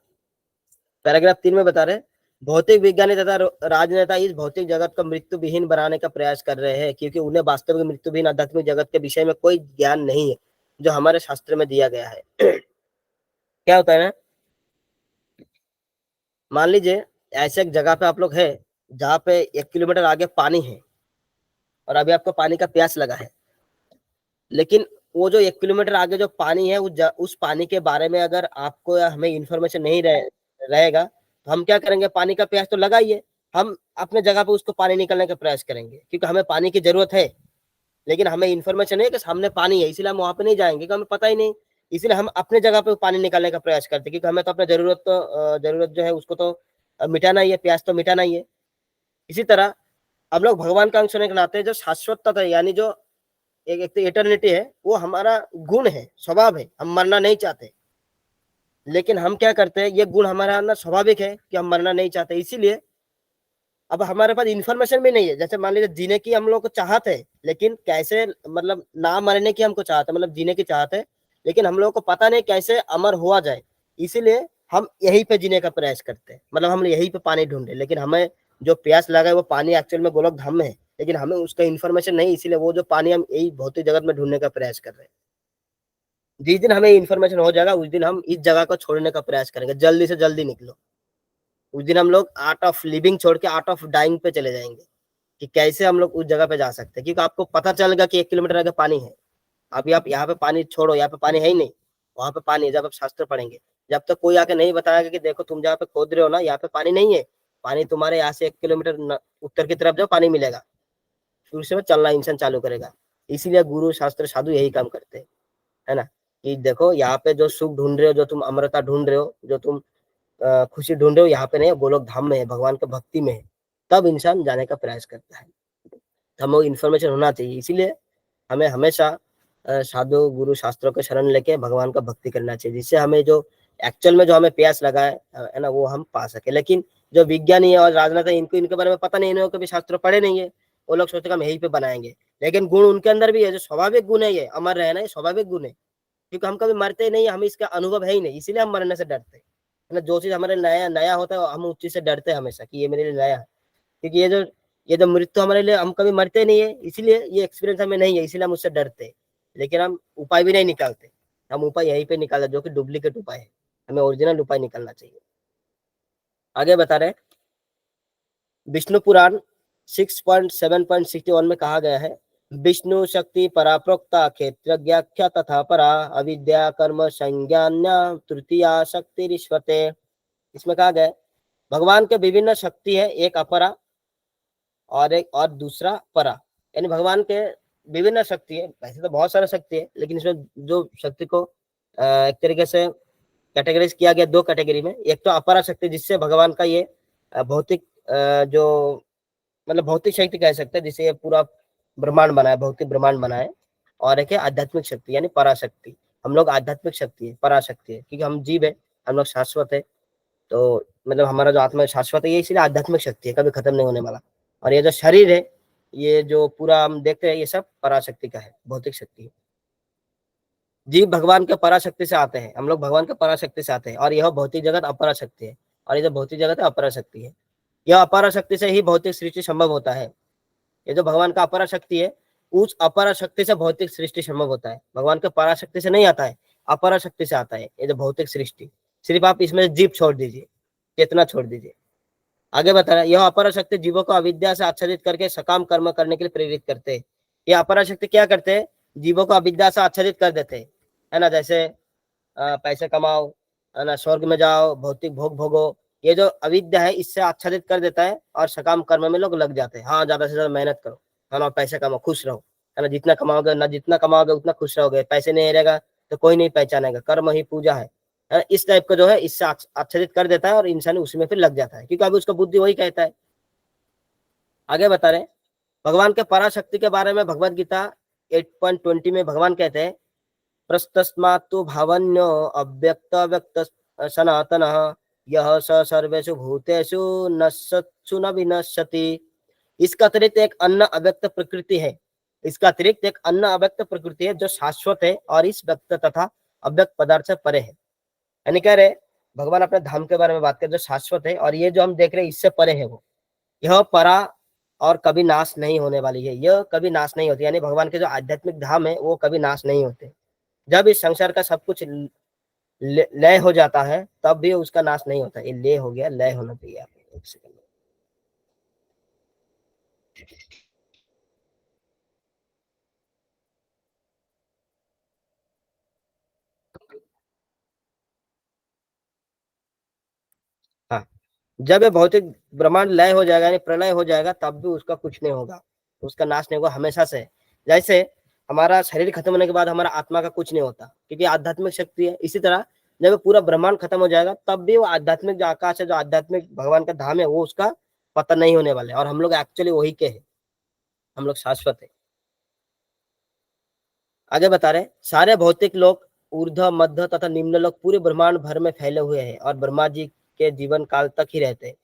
पैराग्राफ 3 में बता रहे, भौतिक विज्ञानी तथा राजनेता इस भौतिक जगत को मृत्यु विहीन बनाने का प्रयास कर रहे हैं, क्योंकि उन्हें वास्तविक मृत्यु विहीन आध्यात्मिक जगत के विषय में कोई ज्ञान नहीं है जो हमारे शास्त्र में दिया गया है। क्या होता है ना, मान लीजिए ऐसे एक जगह पे आप लोग है जहाँ पे 1 किलोमीटर आगे पानी है और अभी आपको पानी का प्यास लगा है, लेकिन वो जो 1 किलोमीटर आगे जो पानी है उस पानी के बारे में अगर आपको या हमें इंफॉर्मेशन नहीं रहेगा तो हम क्या करेंगे, पानी का प्यास तो लगा ही है, हम अपने जगह पे उसको पानी निकलने का प्रयास करेंगे, क्योंकि हमें पानी की जरूरत है, लेकिन हमें इन्फॉर्मेशन है कि सामने पानी है, इसलिए हम वहां पे नहीं जाएंगे, क्योंकि हमें पता ही नहीं। इसलिए हम अपने जगह पे पानी निकालने का प्रयास करते हैं, क्योंकि हमें तो अपना जरूरत जो है उसको तो मिटाना ही है, प्यास तो मिटाना ही है। इसी तरह हम लोग भगवान का अंश होने के नाते जो शाश्वतता है, यानी जो एक तो इटर्निटी है, वो हमारा गुण है, स्वभाव है, हम मरना नहीं चाहते, लेकिन हम क्या करते हैं, ये गुण हमारा अंदर स्वाभाविक है कि हम मरना नहीं चाहते। इसीलिए अब हमारे पास इन्फॉर्मेशन भी नहीं है, जैसे मान लीजिए जीने की हम लोग को चाहत है, लेकिन कैसे, मतलब ना मरने की हमको चाहत है, मतलब जीने की चाहत है, लेकिन हम लोग को पता नहीं कैसे अमर हुआ जाए, इसीलिए हम यहीं पे जीने का प्रयास करते हैं, मतलब हम यहीं पे पानी ढूंढे, लेकिन हमें जो प्यास लगा है वो पानी एक्चुअल में गोलक धाम में है, लेकिन हमें उसका इन्फॉर्मेशन नहीं, इसीलिए वो जो पानी हम यही भौतिक जगत में ढूंढने का प्रयास कर रहे हैं। जिस दिन हमें इन्फॉर्मेशन हो जाएगा उस दिन हम इस जगह को छोड़ने का प्रयास करेंगे, जल्दी से जल्दी निकलो। उस दिन हम लोग आर्ट ऑफ लिविंग छोड़ के आर्ट ऑफ डाइंग पे चले जाएंगे, कि कैसे हम लोग उस जगह पे जा सकते हैं, क्योंकि आपको पता चलेगा कि 1 किलोमीटर आगे पानी है। अभी आप यहाँ पे पानी छोड़ो, यहाँ पे पानी है ही नहीं, वहां पे पानी है। जब आप शास्त्र पढ़ेंगे, जब तक कोई आके नहीं बताएगा कि देखो तुम जहाँ पे खोद रहे हो ना, यहाँ पे पानी नहीं है, पानी तुम्हारे यहाँ से 1 किलोमीटर उत्तर की तरफ जाओ, पानी मिलेगा, फिर उसमें चलना इंसान चालू करेगा। इसीलिए गुरु शास्त्र साधु यही काम करते हैं, है ना, कि देखो यहाँ पे जो सुख ढूंढ रहे हो, जो तुम अमरता ढूंढ रहे हो, जो तुम खुशी ढूंढ रहे हो, यहाँ पे नहीं, गोलोक धाम में है, भगवान के भक्ति में है, तब इंसान जाने का प्रयास करता है। हम लोग इन्फॉर्मेशन होना चाहिए, इसीलिए हमें हमेशा साधु गुरु शास्त्रों के शरण लेके भगवान का भक्ति करना चाहिए, जिससे हमें जो एक्चुअल में जो हमें प्यास लगा है ना, वो हम पा सके। लेकिन जो विज्ञानी है और राजनेता, इनको इनके बारे में पता नहीं, इन्होंने कभी शास्त्र पढ़े नहीं है, वो लोग सोचते हम यहीं पे बनाएंगे, लेकिन गुण उनके अंदर भी है, जो स्वाभाविक गुण है, ये अमर रहना, ये स्वाभाविक गुण है, क्योंकि हम कभी मरते नहीं, हमें इसका अनुभव है ही नहीं, इसीलिए हम मरने से डरते हैं, है ना। जो चीज हमारे नया नया होता है हम उस चीज से डरते हैं हमेशा, कि ये मेरे लिए नया है, क्योंकि ये जो मृत्यु हमारे लिए, हम कभी मरते नहीं है, इसीलिए ये एक्सपीरियंस हमें नहीं है, इसीलिए हम उससे डरते हैं। लेकिन हम उपाय भी नहीं निकालते, हम उपाय यहीं पे निकालते, जो कि डुप्लीकेट उपाय है, हमें ओरिजिनल उपाय निकालना चाहिए। आगे बता रहे, विष्णु पुराण 6.7.61 में कहा गया है, विष्णु शक्ति पराप्रोक्ता क्षेत्रज्ञाख्या तथा परा अविद्या कर्म संज्ञान्या तृतीया शक्तिरिश्वते। इसमें कहा गया है भगवान के विभिन्न शक्ति है, एक अपरा और दूसरा परा, यानी भगवान के विभिन्न शक्ति है। वैसे तो बहुत सारा शक्ति है, लेकिन इसमें जो शक्ति को एक तरीके से कैटेगराइज किया गया दो कैटेगरी में। एक तो अपरा शक्ति जिससे भगवान का ये भौतिक जो मतलब भौतिक शक्ति कह सकते हैं, जिससे ये पूरा ब्रह्मांड बना है, भौतिक ब्रह्मांड बना है। और एक है आध्यात्मिक शक्ति यानी पराशक्ति। हम लोग आध्यात्मिक शक्ति है, पराशक्ति है, क्योंकि हम जीव है, हम लोग शाश्वत है, तो मतलब हमारा जो आत्मा शाश्वत है, ये इसलिए आध्यात्मिक शक्ति है, कभी खत्म नहीं होने वाला। और ये जो शरीर है, ये जो पूरा हम देखते हैं, ये सब पराशक्ति का है, भौतिक शक्ति है। जीव भगवान के पराशक्ति से आते हैं, हम लोग भगवान के पराशक्ति से आते हैं, और यह भौतिक जगत अपराशक्ति है, और ये जो भौतिक जगत है अपराशक्ति है। यह अपराशक्ति से ही भौतिक सृष्टि संभव होता है। ये जो भगवान का अपराशक्ति है, उस अपराशक्ति से भौतिक सृष्टि संभव होता है। भगवान के पराशक्ति से नहीं आता है, अपराशक्ति से आता है ये जो भौतिक सृष्टि। सिर्फ आप इसमें जीव छोड़ दीजिए, चेतना छोड़ दीजिए। आगे बता रहा है, यह अपराशक्ति जीवों को अविद्या से आच्छादित करके सकाम कर्म करने के लिए प्रेरित करते हैं। ये अपराशक्ति क्या करते हैं, जीवों को अविद्या से आच्छादित कर देते हैं, है ना। जैसे पैसे कमाओ, है ना, स्वर्ग में जाओ, भौतिक भोग भोगो, ये जो अविद्या है इससे आच्छादित कर देता है, और सकाम कर्म में लोग लग जाते हैं। हाँ, ज्यादा से ज्यादा मेहनत करो, है ना, पैसे कमाओ, खुश रहो, है ना। जितना कमाओगे ना, जितना कमाओगे उतना खुश रहोगे। पैसे नहीं रहेगा तो कोई नहीं पहचानेगा, कर्म ही पूजा है ना। इस टाइप का जो है इससे आच्छादित कर देता है, और इंसान उसी में फिर लग जाता है, क्योंकि अभी उसका बुद्धि वही कहता है। आगे बता रहे भगवान के पराशक्ति के बारे में भगवद गीता 8.20 में भगवान कहते हैं, प्रस्तस्मात्तु भावन्यो अव्यक्त व्यक्त सनातनः यह स सर्वेषु भूतेषु नश्यत्सु न विनश्यति। इसका अतिरिक्त एक अन्य अव्यक्त प्रकृति है, इसका अतिरिक्त एक अन्य अव्यक्त प्रकृति है जो शाश्वत है और इस व्यक्त तथा अव्यक्त पदार्थ से परे है। यानी कह रहे भगवान अपने धाम के बारे में बात करें जो शाश्वत है, और ये जो हम देख रहे हैं इससे परे है वो। यह परा और कभी नाश नहीं होने वाली है, यह कभी नाश नहीं होती। यानी भगवान के जो आध्यात्मिक धाम है वो कभी नाश नहीं होते। जब इस संसार का सब कुछ लय हो जाता है तब भी उसका नाश नहीं होता। ये लय हो गया, लय होना चाहिए। आप एक सेकंड, हाँ, जब ये भौतिक ब्रह्मांड लय हो जाएगा यानी प्रलय हो जाएगा, तब भी उसका कुछ नहीं होगा, उसका नाश नहीं होगा हमेशा से। जैसे हमारा शरीर खत्म होने के बाद हमारा आत्मा का कुछ नहीं होता, क्योंकि आध्यात्मिक शक्ति है। इसी तरह जब पूरा ब्रह्मांड खत्म हो जाएगा तब भी वो आध्यात्मिक जो आकाश है, जो आध्यात्मिक भगवान का धाम है, वो उसका पता नहीं होने वाला है। और हम लोग एक्चुअली वही के हैं, हम लोग शाश्वत है। आगे बता रहे सारे भौतिक लोग ऊर्ध्व मध्य तथा निम्न लोग पूरे ब्रह्मांड भर में फैले हुए हैं और ब्रह्मा जी के जीवन काल तक ही रहते हैं।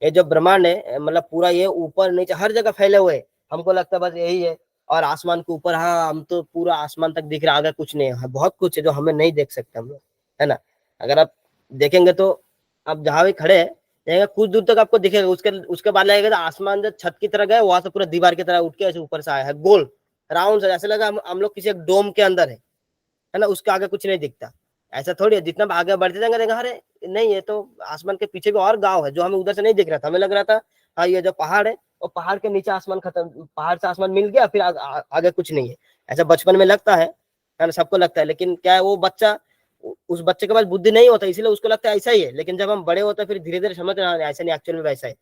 ये जो ब्रह्मांड है मतलब पूरा ये ऊपर नीचे हर जगह फैले हुए हैं। हमको लगता है बस यही है, और आसमान के ऊपर, हाँ, हम तो पूरा आसमान तक दिख रहा है, आगे कुछ नहीं है। बहुत कुछ है जो हमें नहीं देख सकते हम लोग, है ना। अगर आप देखेंगे तो आप जहाँ भी खड़े हैं कुछ दूर तक आपको दिखेगा, उसके बाद लगेगा तो आसमान जो छत की तरह गया, वहां से पूरा दीवार की तरह उठ के ऐसे ऊपर से आया है, गोल राउंड से, ऐसे लगा हम लोग किसी एक डोम के अंदर है ना। उसके आगे कुछ नहीं दिखता। ऐसा थोड़ी है, जितना आगे बढ़ते जाएंगे देखा अरे नहीं, ये तो आसमान के पीछे भी और गांव है जो हमें उधर से नहीं दिख रहा था। हमें लग रहा था हाँ ये जो पहाड़ है, और पहाड़ के नीचे आसमान खत्म, पहाड़ से आसमान मिल गया, फिर आगे कुछ नहीं है। ऐसा बचपन में लगता है ना, सबको लगता है। लेकिन क्या है, वो बच्चा, उस बच्चे के पास बुद्धि नहीं होता, इसलिए उसको लगता है ऐसा ही है। लेकिन जब हम बड़े होते हैं फिर धीरे धीरे समझ रहे हैं ऐसा नहीं, एक्चुअल में वैसा है।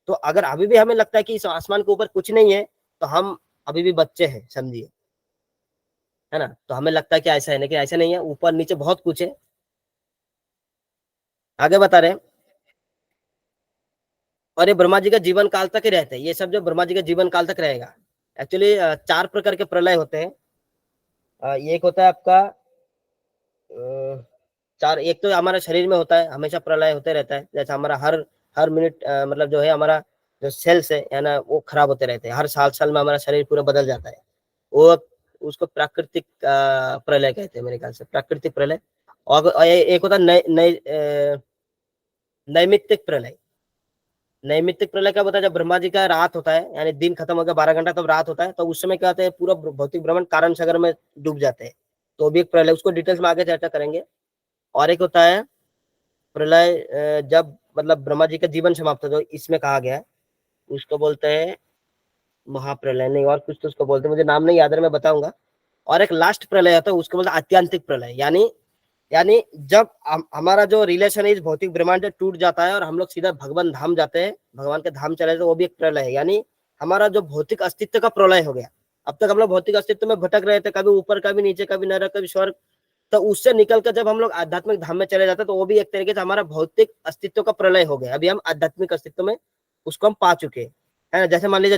तो अगर अभी भी हमें लगता है कि इस आसमान के ऊपर कुछ नहीं है, तो हम अभी भी बच्चे हैं, समझिए, है ना। तो हमें लगता है कि ऐसा है, लेकिन ऐसा नहीं है, ऊपर नीचे बहुत कुछ है। आगे बता रहे हैं, और ये ब्रह्मा जी का जीवन काल तक ही रहते हैं। ये सब जो ब्रह्मा जी का जीवन काल तक रहेगा। एक्चुअली 4 प्रकार के प्रलय होते हैं। एक होता है आपका 4, एक तो हमारा शरीर में होता है, हमेशा प्रलय होते रहता है। जैसे हमारा हर मिनट मतलब जो है हमारा जो सेल्स है ना, वो खराब होते रहते हैं। हर साल में हमारा शरीर पूरा बदल जाता है। वो उसको प्राकृतिक प्रलय कहते हैं मेरे ख्याल से, प्राकृतिक प्रलय। और एक होता है नैमित्तिक प्रलय। नैमित्तिक प्रलय क्या होता है, जब ब्रह्मा जी का रात होता है, यानी दिन खत्म हो गया 12 घंटा, तब रात होता है, तो उस समय क्या होता है, पूरा भौतिक ब्रह्मांड कारण सागर में डूब जाते हैं। तो भी एक प्रलय, उसको डिटेल्स में आगे चर्चा करेंगे। और एक होता है प्रलय जब मतलब ब्रह्मा जी का जीवन समाप्त हो, तो इसमें कहा गया है, उसको बोलते हैं महाप्रलय नहीं, और कुछ तो उसको बोलते हैं, मुझे नाम नहीं याद है, मैं बताऊंगा। और एक लास्ट प्रलय आता है, उसको बोलते हैं आत्यांतिक प्रलय। यानी यानी जब हमारा जो रिलेशन है इस भौतिक ब्रह्मांड से टूट जाता है और हम लोग सीधा भगवान धाम जाते हैं, भगवान के धाम चले जाते हैं, वो भी एक प्रलय है। यानी हमारा जो भौतिक अस्तित्व का प्रलय हो गया। अब तक हम लोग भौतिक अस्तित्व में भटक रहे थे, कभी ऊपर कभी नीचे, कभी नरक कभी स्वर्ग, तो उससे निकलकर जब हम लोग आध्यात्मिक धाम में चले जाते हैं तो वो भी एक तरीके से हमारा भौतिक अस्तित्व का प्रलय हो गया। अभी हम आध्यात्मिक अस्तित्व में उसको हम पा चुके हैं, है ना। जैसे मान लीजिए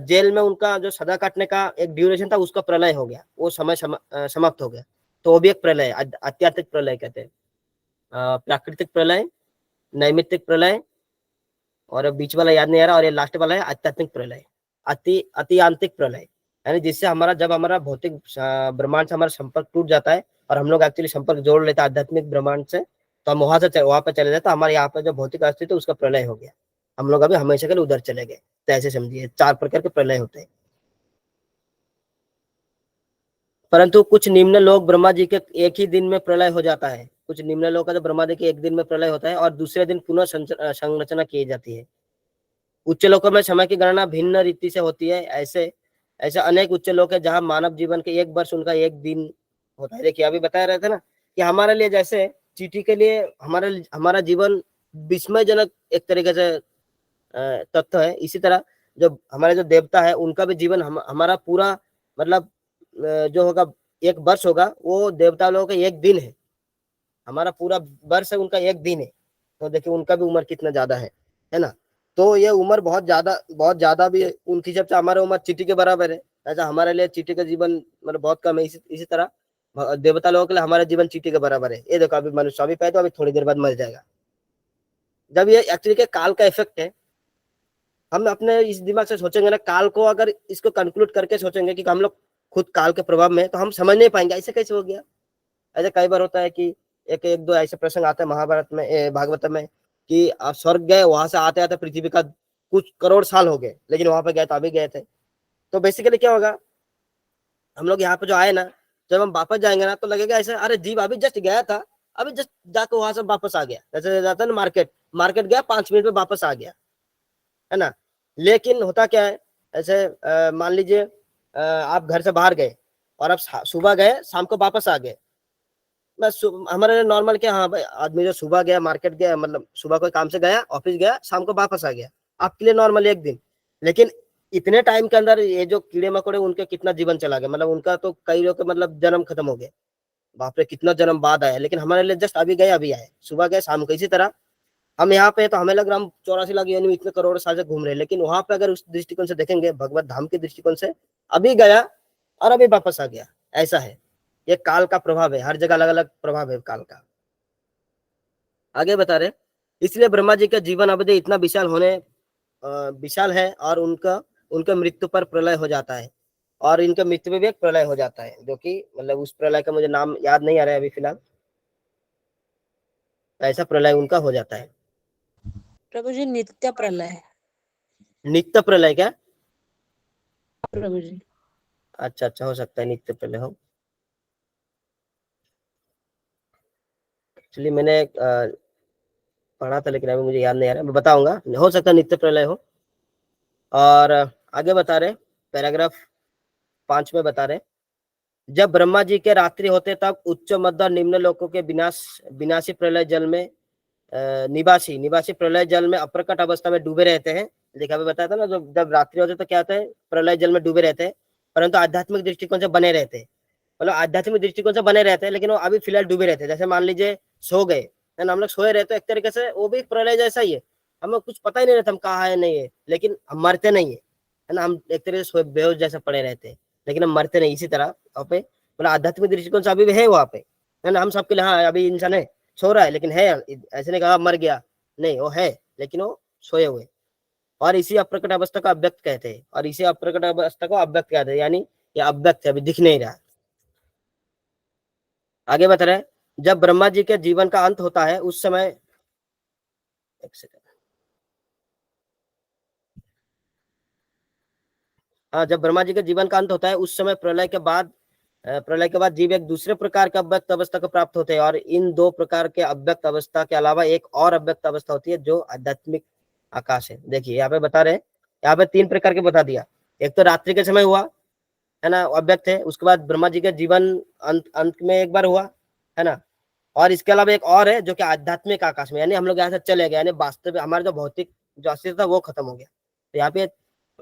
जेल में उनका जो सजा काटने का एक ड्यूरेशन था, उसका प्रलय हो गया, वो समय समाप्त हो गया, तो वो भी एक प्रलय है, आत्यात्मिक प्रलय कहते हैं। प्राकृतिक प्रलय, नैमित्तिक प्रलय, और बीच वाला याद नहीं आ रहा, और ये लास्ट वाला है आध्यात्मिक प्रलय, अतिआंतिक प्रलय। यानी जिससे जब हमारा भौतिक ब्रह्मांड से हमारा संपर्क टूट जाता है और हम लोग एक्चुअली संपर्क जोड़ लेते हैं आध्यात्मिक ब्रह्मांड से, तो हम वहां पे चले जाते हैं, हमारे यहाँ पे जो भौतिक अस्तित्व उसका प्रलय हो गया, हम लोग अभी हमेशा के लिए उधर चले गए। तो ऐसे समझिए 4 प्रकार के प्रलय होते हैं। परंतु कुछ निम्न लोक ब्रह्मा जी के एक ही दिन में प्रलय हो जाता है। कुछ निम्न लोक का जो ब्रह्मा जी के एक दिन में प्रलय होता है और दूसरे दिन पुनः संरचना की जाती है। उच्च लोकों में समय की गणना भिन्न रीति से होती है। ऐसे ऐसे अनेक उच्च लोक है जहाँ मानव जीवन के 1 वर्ष उनका 1 दिन होता है। देखिए अभी बता रहे थे ना कि हमारे लिए जैसे चींटी के लिए हमारा जीवन विस्मयजनक एक तरीके से तत्व है, इसी तरह जो हमारे जो देवता है उनका भी जीवन हमारा पूरा मतलब जो होगा 1 वर्ष होगा, वो देवता लोगों का 1 दिन है, हमारा पूरा वर्ष है उनका 1 दिन है। तो देखिए उनका भी उम्र कितना ज्यादा है ना। तो ये उम्र बहुत ज्यादा भी है उनकी, जब से हमारा उम्र चींटी के बराबर है, ऐसा हमारे लिए चींटी का जीवन मतलब बहुत कम है। इसी तरह देवता लोगों के लिए हमारा जीवन चींटी के बराबर है। ये देखो अभी मनुष्य अभी पैदा, अभी थोड़ी देर बाद मर जाएगा। जब ये एक्चुअली के काल का इफेक्ट है, हम अपने इस दिमाग से सोचेंगे ना काल को, अगर इसको कंक्लूड करके सोचेंगे कि हम लोग खुद काल के प्रभाव में, तो हम समझ नहीं पाएंगे ऐसे कैसे हो गया। ऐसे कई बार होता है कि एक दो ऐसे प्रसंग आते हैं महाभारत में, भागवत में, कि आप स्वर्ग गए, वहां से आते आते पृथ्वी का कुछ करोड़ साल हो गए, लेकिन वहां पे गए तो अभी गए थे। तो बेसिकली क्या होगा, हम लोग यहाँ पे जो आए ना, जब हम वापस जाएंगे ना तो लगेगा ऐसे, अरे जीव अभी जस्ट गया था, अभी जस्ट जाकर वहां से वापस आ गया। जैसे जाता है ना मार्केट गया 5 मिनट में वापस आ गया, है ना। लेकिन होता क्या है, ऐसे मान लीजिए आप घर से बाहर गए और आप सुबह गए, शाम को वापस आ गए। बस हमारे लिए नॉर्मल क्या, हाँ भाई आदमी जो सुबह गया मार्केट गया, मतलब सुबह कोई काम से गया, ऑफिस गया, शाम को वापस आ गया, आपके लिए नॉर्मल 1 दिन। लेकिन इतने टाइम के अंदर ये जो कीड़े मकोड़े, उनके कितना जीवन चला गया, मतलब उनका तो कई लोग मतलब जन्म खत्म हो गए, बाप रे कितना जन्म बाद आया। लेकिन हमारे लिए जस्ट अभी गए अभी आए, सुबह गए शाम को। इसी तरह हम यहाँ पे तो हमें लग रहा हम 84 लाख यानी इतने करोड़ साल से घूम रहे हैं, लेकिन वहां पे अगर उस दृष्टिकोण से देखेंगे, भगवत धाम के दृष्टिकोण से, अभी गया और अभी वापस आ गया, ऐसा है। ये काल का प्रभाव है, हर जगह अलग अलग प्रभाव है काल का। आगे बता रहे, इसलिए ब्रह्मा जी का जीवन अवधि इतना विशाल है, और उनका मृत्यु पर प्रलय हो जाता है, और इनके मृत्यु में भी एक प्रलय हो जाता है, जो कि मतलब उस प्रलय का मुझे नाम याद नहीं आ रहा है अभी फिलहाल। ऐसा प्रलय उनका हो जाता है। प्रभु जी नित्य प्रलय है नित्य प्रलय क्या? प्रभु जी। अच्छा हो सकता है नित्य प्रलय हो। एक्चुअली मैंने पढ़ा था, लेकिन अभी मुझे याद नहीं आ रहा, मैं बताऊंगा, हो सकता है नित्य प्रलय हो। और आगे बता रहे, पैराग्राफ 5 में बता रहे, जब ब्रह्मा जी के रात्रि होते तब उच्च मध्य और निम्न लोकों के विनाशी प्रलय जल में निवासी प्रलय जल में अप्रकट अवस्था में डूबे रहते हैं। देखा अभी बताया था ना, जब रात्रि होते तो क्या होता है, प्रलय जल में डूबे रहते हैं, परंतु आध्यात्मिक दृष्टिकोण से बने रहते हैं, मतलब आध्यात्मिक दृष्टिकोण से बने रहते हैं, लेकिन वो अभी फिलहाल डूबे रहते हैं। जैसे मान लीजिए सो गए, हम लोग सोए रहते एक तरीके से, वो भी प्रलय जैसा ही है, हमें कुछ पता ही नहीं रहता हम कहाँ है नहीं है, लेकिन हम मरते नहीं है ना, हम एक तरीके से बेहोश जैसे पड़े रहते हैं, लेकिन हम मरते नहीं। इसी तरह वहाँ पे मतलब आध्यात्मिक दृष्टिकोण से अभी भी है वहाँ पे, है ना। हम सबके लिए हाँ अभी इंसान है, सो रहा है, लेकिन है, ऐसे नहीं कहा मर गया, नहीं, वो है लेकिन वो सोए हुए। और इसी अप्रकट अवस्था को अव्यक्त कहते हैं, और इसी अप्रकट अवस्था को अव्यक्त कहते हैं, यानी ये अव्यक्त है, अभी दिख नहीं रहा। आगे बता रहे, जब ब्रह्मा जी के जीवन का अंत होता है उस समय, एक सेकंड, हाँ, जब ब्रह्मा जी के जीवन का अंत होता है उस समय प्रलय के बाद जीव एक दूसरे प्रकार के अव्यक्त अवस्था को प्राप्त होते हैं, और इन 2 प्रकार के अव्यक्त अवस्था के अलावा एक और अव्यक्त अवस्था होती है जो आध्यात्मिक आकाश है। देखिए यहाँ पे बता रहे, यहाँ पे 3 प्रकार के बता दिया। एक तो रात्रि के समय हुआ, है ना, अव्यक्त है। उसके बाद ब्रह्मा जी का जीवन अंत में एक बार हुआ, है ना। और इसके अलावा एक और है जो कि आध्यात्मिक आकाश में, यानी हम लोग यहाँ से चले गए, यानी वास्तव में हमारा जो भौतिक जो अस्तित्व था वो खत्म हो गया। तो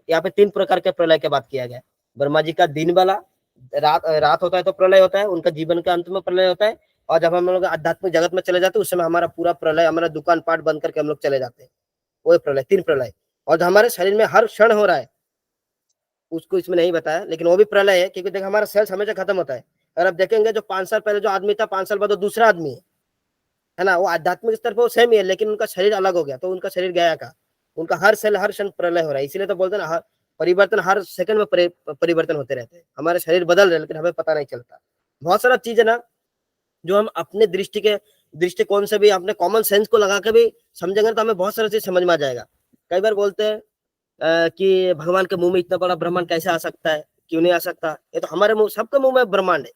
यहाँ पे 3 प्रकार के प्रलय की बात किया गया। ब्रह्मा जी का दिन वाला, रात होता है तो प्रलय होता है, उनका जीवन के अंत में प्रलय होता है। और जब हम लोग आध्यात्मिक जगत में चले जाते हैं उस समय हमारा पूरा प्रलय, हमारा दुकान पाट बंद करके हम लोग चले जाते हैं, वो प्रलय, 3 प्रलय। और जो हमारे शरीर में हर क्षण हो रहा है उसको इसमें नहीं बताया, लेकिन वो भी प्रलय है, क्योंकि देख हमारा सेल्स हमेशा खत्म होता है। अगर आप देखेंगे जो 5 साल पहले जो आदमी था, 5 साल बाद वो दूसरा आदमी है ना। वो आध्यात्मिक स्तर पर वो सेम ही है, लेकिन उनका शरीर अलग हो गया, तो उनका शरीर गया का, उनका हर सेल हर क्षण प्रलय हो रहा है। इसीलिए तो बोलते हैं ना, परिवर्तन हर सेकंड में परिवर्तन होते रहते हैं। हमारे शरीर बदल रहे हैं लेकिन हमें पता नहीं चलता। बहुत सारा चीज है ना जो हम अपने दृष्टिकोण से भी, अपने कॉमन सेंस को लगा के भी समझेंगे तो हमें बहुत सारा चीज समझ में आ जाएगा। कई बार बोलते हैं कि भगवान के मुंह में इतना बड़ा ब्रह्मांड कैसे आ सकता है, क्यों नहीं आ सकता। ये तो हमारे मुंह, सबके मुंह में ब्रह्मांड है।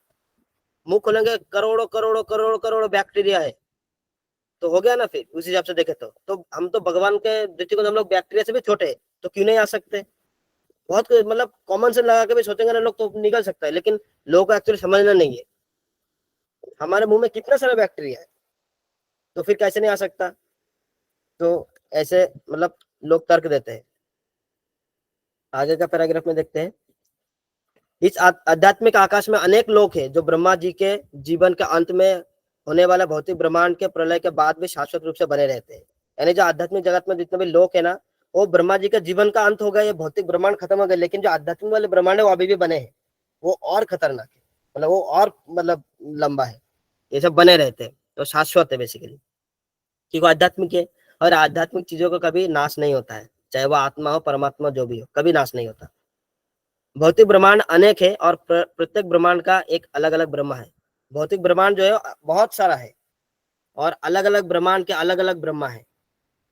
मुंह खोलेंगे करोड़ों करोड़ों करोड़ों करोड़ों बैक्टीरिया है, तो हो गया ना। फिर उस हिसाब से देखे तो हम तो भगवान के दृष्टिकोण हम लोग बैक्टीरिया से भी छोटे हैं, तो क्यों नहीं आ सकते। बहुत मतलब कॉमन सेंस लगा के भी सोचेंगे ना लोग तो निकल सकता है, लेकिन लोगों को एक्चुअली समझना नहीं है। हमारे मुंह में कितना सारा बैक्टीरिया है, तो फिर कैसे नहीं आ सकता। तो ऐसे मतलब लोग तर्क देते हैं। आगे का पैराग्राफ में देखते हैं। इस आध्यात्मिक आकाश में अनेक लोग हैं जो ब्रह्मा जी के जीवन के अंत में होने वाला भौतिक ब्रह्मांड के प्रलय के बाद भी शाश्वत रूप से बने रहते हैं। यानी जो आध्यात्मिक जगत में जितने भी लोग है ना, वो ब्रह्मा जी के जीवन का अंत हो गया, ये भौतिक ब्रह्मांड खत्म हो गया, लेकिन जो आध्यात्मिक वाले ब्रह्मांड है वो अभी भी बने हैं। वो और खतरनाक है, मतलब वो और मतलब लंबा है, ये सब बने रहते हैं, तो शाश्वत है बेसिकली, क्योंकि आध्यात्मिक है। और आध्यात्मिक चीजों का कभी नाश नहीं होता है, चाहे वो आत्मा हो परमात्मा जो भी हो, कभी नाश नहीं होता। भौतिक ब्रह्मांड अनेक है और प्रत्येक ब्रह्मांड का एक अलग अलग ब्रह्मा है। भौतिक ब्रह्मांड जो है बहुत सारा है और अलग अलग ब्रह्मांड के अलग अलग ब्रह्मा है।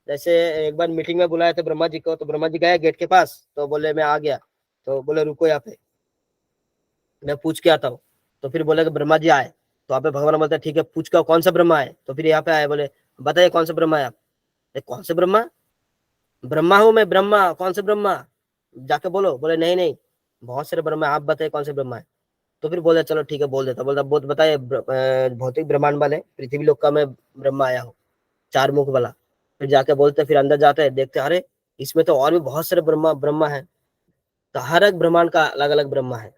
जैसे एक बार मीटिंग में बुलाया था ब्रह्मा जी को, तो ब्रह्मा जी गए गेट के पास, तो बोले मैं आ गया, तो बोले रुको यहाँ पे मैं पूछ के आता हूँ। तो फिर बोले कि ब्रह्मा जी आए, तो आप भगवान बोलते ठीक है पूछ के कौन सा ब्रह्मा है। तो फिर यहाँ पे आए, बोले बताइए कौन सा ब्रह्मा है आप। कौन से ब्रह्मा, ब्रह्मा हूँ मैं, ब्रह्मा कौन से ब्रह्मा, जाके बोलो। बोले नहीं नहीं बहुत सारे ब्रह्मा, आप बताइए कौन से ब्रह्मा है। तो फिर बोले चलो ठीक है बोल देता। बोलता बहुत बताइए भौतिक ब्रह्मांड वाले पृथ्वी लोक का मैं ब्रह्मा आया हूँ, 4 मुख वाला। फिर जाके बोलते, फिर अंदर जाते हैं, देखते अरे इसमें तो और भी बहुत सारे ब्रह्मा ब्रह्मा है। तो हर एक ब्रह्मांड का अलग अलग ब्रह्मा है,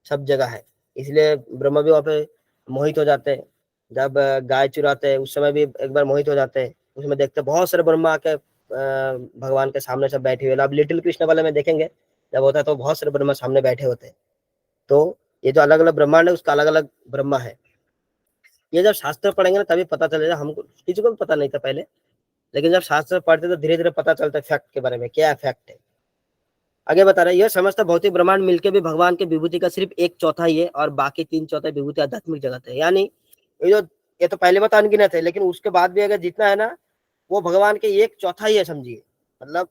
सब जगह है। इसलिए ब्रह्मा भी वहाँ पे मोहित हो जाते हैं। जब गाय चुराते हैं उस समय भी एक बार मोहित हो जाते हैं, उसमें देखते बहुत सारे ब्रह्मा आके भगवान के सामने सब बैठे हुए। अब लिटिल कृष्ण वाले में देखेंगे जब होता है तो बहुत सारे ब्रह्मा सामने बैठे होते हैं। तो ये जो अलग अलग ब्रह्मांड है उसका अलग अलग ब्रह्मा है। ये जब शास्त्र पढ़ेंगे ना तभी पता चलेगा। हमको किसी को भी पता नहीं था पहले, लेकिन जब शास्त्र पढ़ते तो धीरे धीरे पता चलता है फैक्ट के बारे में, क्या फैक्ट है। आगे बता रहे यह समस्त भौतिक ब्रह्मांड मिलकर भी भगवान के विभूति का सिर्फ 1/4 ही है और बाकी 3/4 विभूति आध्यात्मिक जगत है। यानी ये तो पहले मत अनगिनत है, लेकिन उसके बाद भी अगर जितना है ना वो भगवान के 1/4 ही है, समझिए। मतलब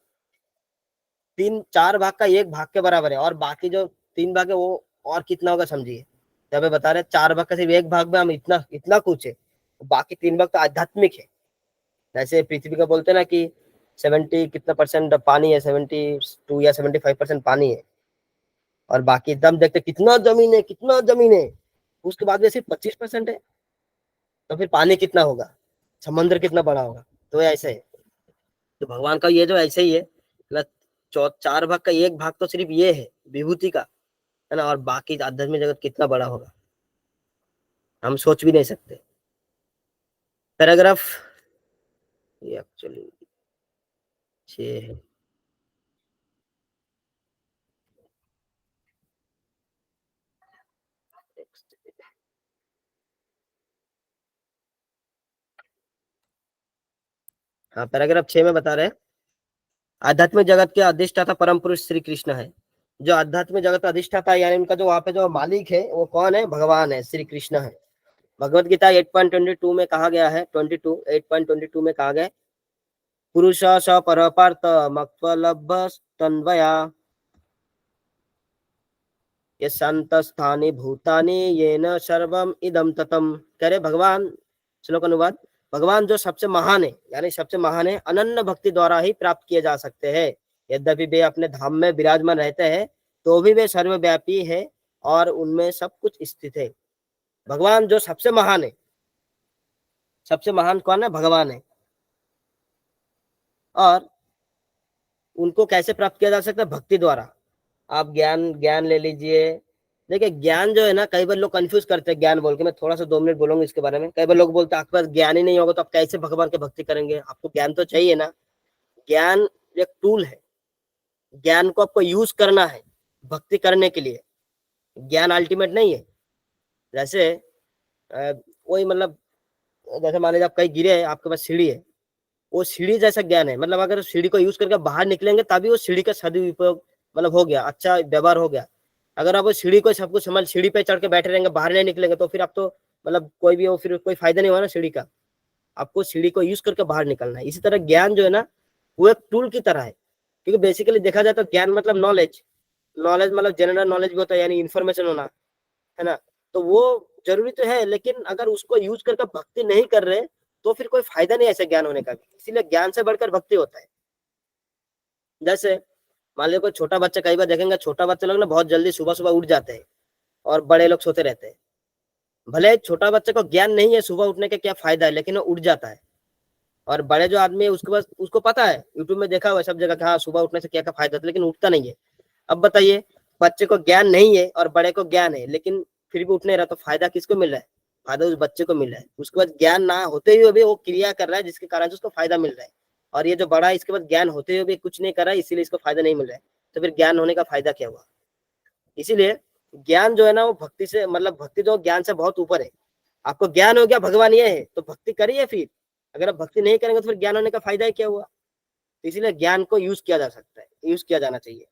3-4 भाग का 1 भाग के बराबर है, और बाकी जो 3 भाग है वो और कितना होगा समझिए। जब बता रहे 4 भाग का सिर्फ 1 भाग में हम इतना इतना कुछ है, बाकी 3 भाग तो आध्यात्मिक है। जैसे पृथ्वी का बोलते हैं ना कि 70 कितना परसेंट पानी है, 72 या 75% पानी है, और बाकी एकदम देखते कितना जमीन है कितना जमीन है, उसके बाद में सिर्फ 25% है। तो फिर पानी कितना होगा, समुद्र कितना बड़ा होगा। तो ऐसे है, तो भगवान का ये जो ऐसे ही है, मतलब 4 भाग का 1 भाग तो सिर्फ ये है विभूति का, है ना, और बाकी आध्यात्मिक जगत कितना बड़ा होगा हम सोच भी नहीं सकते। पैराग्राफ ये एक्चुअली 6 है। हाँ पैराग्राफ 6 में बता रहे हैं आध्यात्मिक जगत के अधिष्ठाता परम पुरुष श्री कृष्ण है। जो आध्यात्मिक जगत का अधिष्ठाता है यानी उनका जो वहाँ पे जो मालिक है वो कौन है, भगवान है, श्री कृष्ण है। भगवत गीता 8.22 में कहा गया है, 8.22 में कहा गया पुरुष स पर पार्थ मक्त्वलभस्तन्वया ये संतस्थानि भूतानि येन सर्वम इदम ततम। कह रहे भगवान, श्लोक अनुवाद, भगवान जो सबसे महान है, यानी सबसे महान है, अनन्य भक्ति द्वारा ही प्राप्त किए जा सकते हैं। यद्यपि वे अपने धाम में विराजमान रहते हैं तो भी वे सर्वव्यापी है और उनमें सब कुछ स्थित है। भगवान जो सबसे महान है, सबसे महान कौन है? भगवान है। और उनको कैसे प्राप्त किया जा सकता है? भक्ति द्वारा। आप ज्ञान ज्ञान ले लीजिए। देखिए ज्ञान जो है ना, कई बार लोग कंफ्यूज करते हैं ज्ञान बोल के। मैं थोड़ा सा 2 मिनट बोलूंगा इसके बारे में। कई बार लोग बोलते हैं आपके पास ज्ञान ही नहीं होगा तो आप कैसे भगवान की भक्ति करेंगे? आपको ज्ञान तो चाहिए ना। ज्ञान एक टूल है, ज्ञान को आपको यूज करना है भक्ति करने के लिए। ज्ञान अल्टीमेट नहीं है। जैसे कोई मतलब जैसे मान लीजिए आप कहीं गिरे हैं, आपके पास सीढ़ी है, वो सीढ़ी जैसा ज्ञान है। मतलब अगर सीढ़ी को यूज करके बाहर निकलेंगे तभी वो सीढ़ी का सदुपयोग मतलब हो गया, अच्छा व्यवहार हो गया। अगर आप वो सीढ़ी को सब कुछ समझ सीढ़ी पे चढ़ के बैठे रहेंगे, बाहर नहीं निकलेंगे तो फिर आप तो मतलब कोई भी हो, फिर कोई फायदा नहीं हुआ ना सीढ़ी का। आपको सीढ़ी को यूज करके बाहर निकलना है। इसी तरह ज्ञान जो है ना, वो एक टूल की तरह है। क्योंकि बेसिकली देखा जाए तो ज्ञान मतलब नॉलेज, नॉलेज मतलब जनरल नॉलेज भी होता है, यानी इन्फॉर्मेशन होना, है ना। तो वो जरूरी तो है, लेकिन अगर उसको यूज करके भक्ति नहीं कर रहे तो फिर कोई फायदा नहीं है ऐसे ज्ञान होने का भी। इसीलिए ज्ञान से बढ़कर भक्ति होता है। जैसे मान लीजिए कोई छोटा बच्चा, कई बार देखेंगे छोटा बच्चा लोग ना बहुत जल्दी सुबह सुबह उठ जाते हैं और बड़े लोग सोते रहते हैं। भले छोटा बच्चे को ज्ञान नहीं है सुबह उठने का क्या फायदा है, लेकिन वो उठ जाता है। और बड़े जो आदमी है उसके पास, उसको पता है, यूट्यूब में देखा हुआ है सब जगह, हाँ सुबह उठने से क्या क्या फायदा था, लेकिन उठता नहीं है। अब बताइए, बच्चे को ज्ञान नहीं है और बड़े को ज्ञान है, लेकिन फिर भी उठ नहीं रहा, तो फायदा किसको मिल रहा है? फायदा उस बच्चे को मिल रहा है। उसके बाद ज्ञान ना होते हुए भी वो क्रिया कर रहा है, जिसके कारण से उसको फायदा मिल रहा है। और ये जो बड़ा है, इसके बाद ज्ञान होते हुए भी कुछ नहीं कर रहा है, इसीलिए इसको फायदा नहीं मिल रहा है। तो फिर ज्ञान होने का फायदा क्या हुआ? इसीलिए ज्ञान जो है ना, वो भक्ति से मतलब भक्ति जो ज्ञान से बहुत ऊपर है। आपको ज्ञान हो गया भगवान ये है तो भक्ति करिए। फिर अगर आप भक्ति नहीं करेंगे तो फिर ज्ञान होने का फायदा ही क्या हुआ? इसीलिए ज्ञान को यूज किया जा सकता है, यूज किया जाना चाहिए,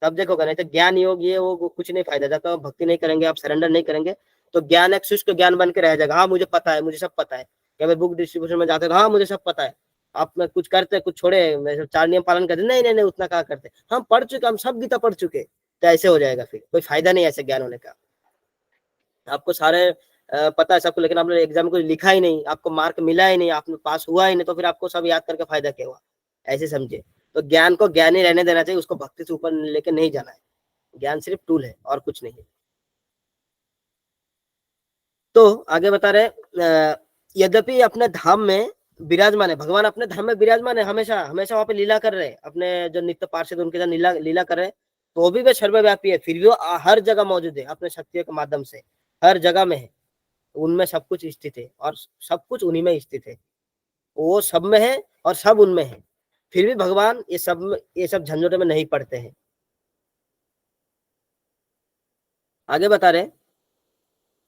तब देखोगे। नहीं तो ज्ञान योग ये वो कुछ नहीं फायदा। जब तक भक्ति नहीं करेंगे, आप सरेंडर नहीं करेंगे, तो ज्ञान एक शुष्क ज्ञान बन के रह जाएगा। हाँ मुझे पता है, मुझे सब पता है। क्या बुक डिस्ट्रीब्यूशन में जाते तो हाँ मुझे सब पता है। आप कुछ करते कुछ छोड़े, 4 नियम पालन करते, नहीं नहीं नहीं उतना कहा करते, हम पढ़ चुके, हम सब गीता पढ़ चुके, तो ऐसे हो जाएगा। फिर कोई फायदा नहीं है ऐसे ज्ञान होने का। आपको सारे पता है सबको, लेकिन आपने एग्जाम को लिखा ही नहीं, आपको मार्क मिला ही नहीं, आपने पास हुआ ही नहीं, तो फिर आपको सब याद करके फायदा क्या हुआ? ऐसे समझे। तो ज्ञान को ज्ञान ही रहने देना चाहिए, उसको भक्ति से ऊपर लेके नहीं जाना है। ज्ञान सिर्फ टूल है और कुछ नहीं है। तो आगे बता रहे, यद्यपि अपने धाम में विराजमान है, भगवान अपने धाम में विराजमान है, हमेशा हमेशा वहां पे लीला कर रहे हैं। अपने जो नित्य पार्षद उनके साथ लीला कर रहे हैं, तो भी वे सर्वव्यापी है, फिर भी वो हर जगह मौजूद है अपने शक्तियों के माध्यम से, हर जगह में है। उनमें सब कुछ स्थित है और सब कुछ उन्हीं में स्थित है। वो सब में है और सब उनमें है, फिर भी भगवान ये सब झंझटों में नहीं पड़ते हैं। आगे बता रहे,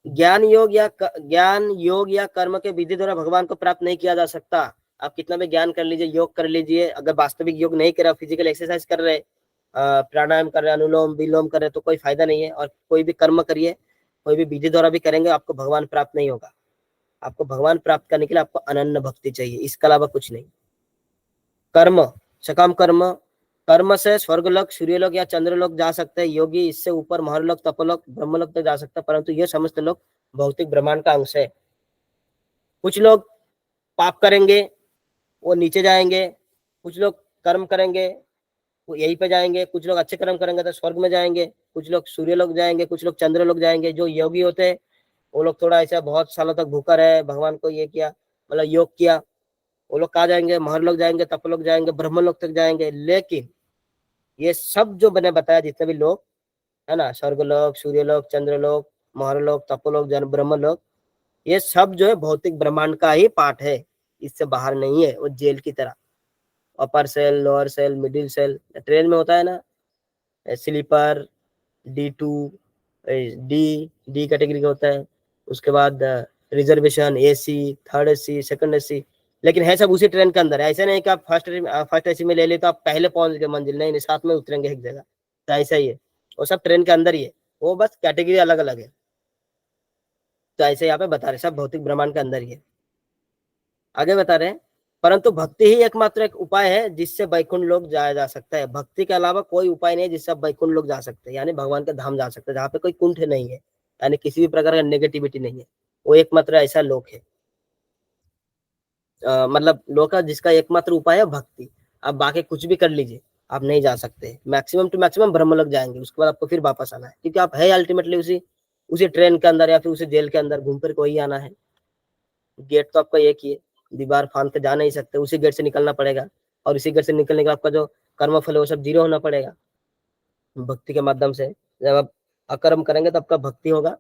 ज्ञान योग या कर्म के विधि द्वारा भगवान को प्राप्त नहीं किया जा सकता। आप कितना भी ज्ञान कर लीजिए, योग कर लीजिए, अगर वास्तविक योग नहीं करा, फिजिकल एक्सरसाइज कर रहे, प्राणायाम कर रहे, अनुलोम विलोम कर रहे, तो कोई फायदा नहीं है। और कोई भी कर्म करिए, कोई भी विधि द्वारा भी करेंगे, आपको भगवान प्राप्त नहीं होगा। आपको भगवान प्राप्त करने के लिए आपको अनन्य भक्ति चाहिए, इसके अलावा कुछ नहीं। कर्म, सकाम कर्म से स्वर्गलोक, सूर्यलोक या चंद्रलोक जा सकते हैं योगी। इससे ऊपर महरलोक, तपलोक, ब्रह्मलोक तक जा सकता है, परंतु ये समस्त लोग भौतिक ब्रह्मांड का अंश है। कुछ लोग पाप करेंगे वो नीचे जाएंगे, कुछ लोग कर्म करेंगे वो यहीं पे जाएंगे, कुछ लोग अच्छे कर्म करेंगे तो स्वर्ग में जाएंगे, कुछ लोग सूर्यलोक जाएंगे, कुछ लोग चंद्रलोक जाएंगे। जो योगी होते हैं वो लोग थोड़ा ऐसा बहुत सालों तक भूखा रहे, भगवान को ये किया, मतलब योग किया, वो लोग कहाँ जाएंगे? महरलोक जाएंगे, तपलोक जाएंगे, ब्रह्मलोक तक जाएंगे। लेकिन ये सब जो मैंने बताया, जितने भी लोग है ना, स्वर्गलोक, सूर्यलोक, चंद्रलोक, महरलोक, तपोलोक, ब्रह्मलोक, ये सब जो है भौतिक ब्रह्मांड का ही पार्ट है, इससे बाहर नहीं है। वो जेल की तरह, upper cell, lower cell, middle cell, train में होता है ना, स्लीपर, D2, डी कैटेगरी का होता है, उसके बाद reservation, AC, third AC, second AC, लेकिन है सब उसी ट्रेन के अंदर। ऐसा नहीं कि आप फर्स्ट AC में ले ले तो आप पहले पहुंच गए मंजिल, नहीं, साथ में उतरेंगे एक जगह, तो ऐसा ही है। वो सब ट्रेन के अंदर ही है, वो बस कैटेगरी अलग अलग है। तो ऐसे यहाँ पे बता रहे सब भौतिक ब्रह्मांड के अंदर ही है। आगे बता रहे हैं, परंतु भक्ति ही एकमात्र एक उपाय है जिससे वैकुंठ लोक जाया जा सकता है। भक्ति के अलावा कोई उपाय नहीं है जिससे आप वैकुंठ लोक जा सकते हैं, यानी भगवान के धाम जा सकते हैं, जहाँ पे कोई कुंठ नहीं है, यानी किसी भी प्रकार का नेगेटिविटी नहीं है। वो एकमात्र ऐसा लोक है, मतलब लोक का जिसका एकमात्र उपाय है भक्ति। आप बाकी कुछ भी कर लीजिए, आप नहीं जा सकते, मैक्सिमम टू मैक्सिमम ब्रह्मलोक जाएंगे, उसके बाद आपको फिर वापस आना है, क्योंकि आप है अल्टीमेटली उसी उसी ट्रेन के अंदर या फिर उसी जेल के अंदर घूम फिर को ही आना है। गेट तो आपका एक ही है, दीवार फांद के जा नहीं सकते, उसी गेट से निकलना पड़ेगा, और इसी गेट से निकलने के बाद आपका जो कर्म फल है वो सब जीरो होना पड़ेगा भक्ति के माध्यम से। जब आप अकर्म करेंगे तो आपका भक्ति होगा,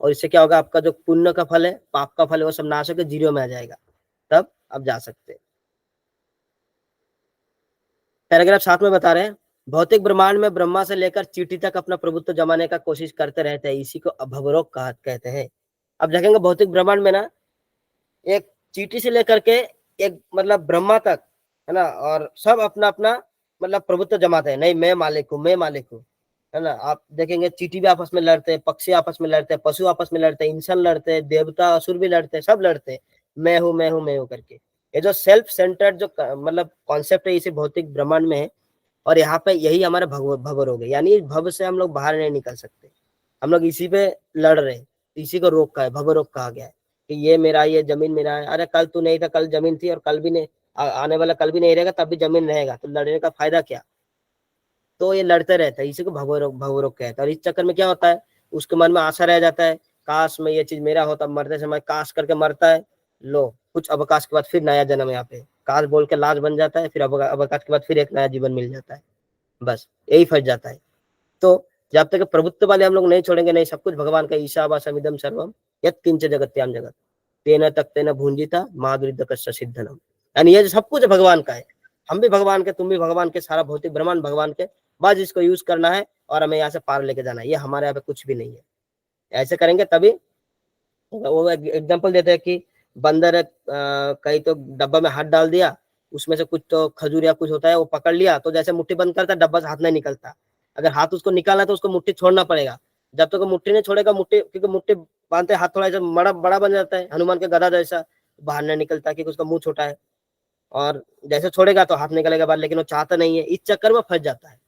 और इससे क्या होगा, आपका जो पुण्य का फल है, पाप का फल है, वो सब नाश होकर जीरो में आ जाएगा, तब आप जा सकते हैं। पैराग्राफ 7 में बता रहे हैं, भौतिक ब्रह्मांड में ब्रह्मा से लेकर चींटी तक अपना प्रभुत्व जमाने का कोशिश करते रहते हैं, इसी को भवरोग कहते हैं। अब देखेंगे भौतिक ब्रह्मांड में ना, एक चींटी से लेकर के एक मतलब ब्रह्मा तक है ना, और सब अपना अपना मतलब प्रभुत्व जमाते हैं, नहीं मैं मालिक हूँ, मैं मालिक हूँ, है ना। आप देखेंगे चींटी भी आपस में लड़ते हैं, पक्षी आपस में लड़ते हैं, पशु आपस में लड़ते हैं, इंसान लड़ते हैं, देवता असुर भी लड़ते हैं, सब लड़ते हैं, मैं हूँ मैं हूँ मैं हूँ करके। ये जो सेल्फ सेंटर्ड जो मतलब कॉन्सेप्ट है, इसी भौतिक ब्रह्मांड में है, और यहाँ पे यही हमारे भव रोग है, यानी भव से हम लोग बाहर नहीं निकल सकते, हम लोग इसी पे लड़ रहे हैं, इसी को रोग का है, भव रोग कहा गया है कि ये मेरा, ये जमीन मेरा है, अरे कल तू नहीं था, कल जमीन थी, और कल भी नहीं, आने वाला कल भी नहीं रहेगा, तब भी जमीन रहेगा, तो लड़ने का फायदा क्या। तो ये लड़ते रहता है, इसी को भव रोग कहता है। और इस चक्कर में क्या होता है, उसके मन में आशा रह जाता है, काश में ये चीज मेरा होता, मरते समय काश करके मरता है, लो कुछ अवकाश के बाद फिर नया जन्म यहाँ पे, काश बोल के लाश बन जाता है, फिर अवकाश के बाद फिर एक नया जीवन मिल जाता है, बस यही फंस जाता है। तो जब तक प्रभुत्व वाले हम लोग नहीं छोड़ेंगे, नहीं सब कुछ भगवान का, ईशावासमिदं सर्वम यत्किंच जगत्याम जगत तेन तक्तेन भुंजिता माधुर्यकस्य सिद्धनम, यानी ये सब कुछ भगवान का है, हम भी भगवान के, तुम भी भगवान के, सारा भौतिक ब्रह्मांड भगवान के, बस इसको यूज करना है और हमें यहाँ से पार लेके जाना है, ये हमारे यहाँ पे कुछ भी नहीं है। ऐसे करेंगे तभी। वो एग्जांपल देते हैं कि बंदर कहीं तो डब्बा में हाथ डाल दिया, उसमें से कुछ तो खजूर या कुछ होता है, वो पकड़ लिया, तो जैसे मुट्ठी बंद करता डब्बा से हाथ नहीं निकलता, अगर हाथ उसको निकालना तो उसको मुट्ठी छोड़ना पड़ेगा, जब तक तो मुट्ठी नहीं छोड़ेगा, मुट्ठी क्योंकि मुट्ठी बांधते हाथ थोड़ा सा बड़ा बन जाता है, हनुमान के गदा जैसा बाहर नहीं निकलता क्योंकि उसका मुंह छोटा है, और जैसे छोड़ेगा तो हाथ निकलेगा बाहर, लेकिन वो चाहता नहीं है, इस चक्कर में फंस जाता है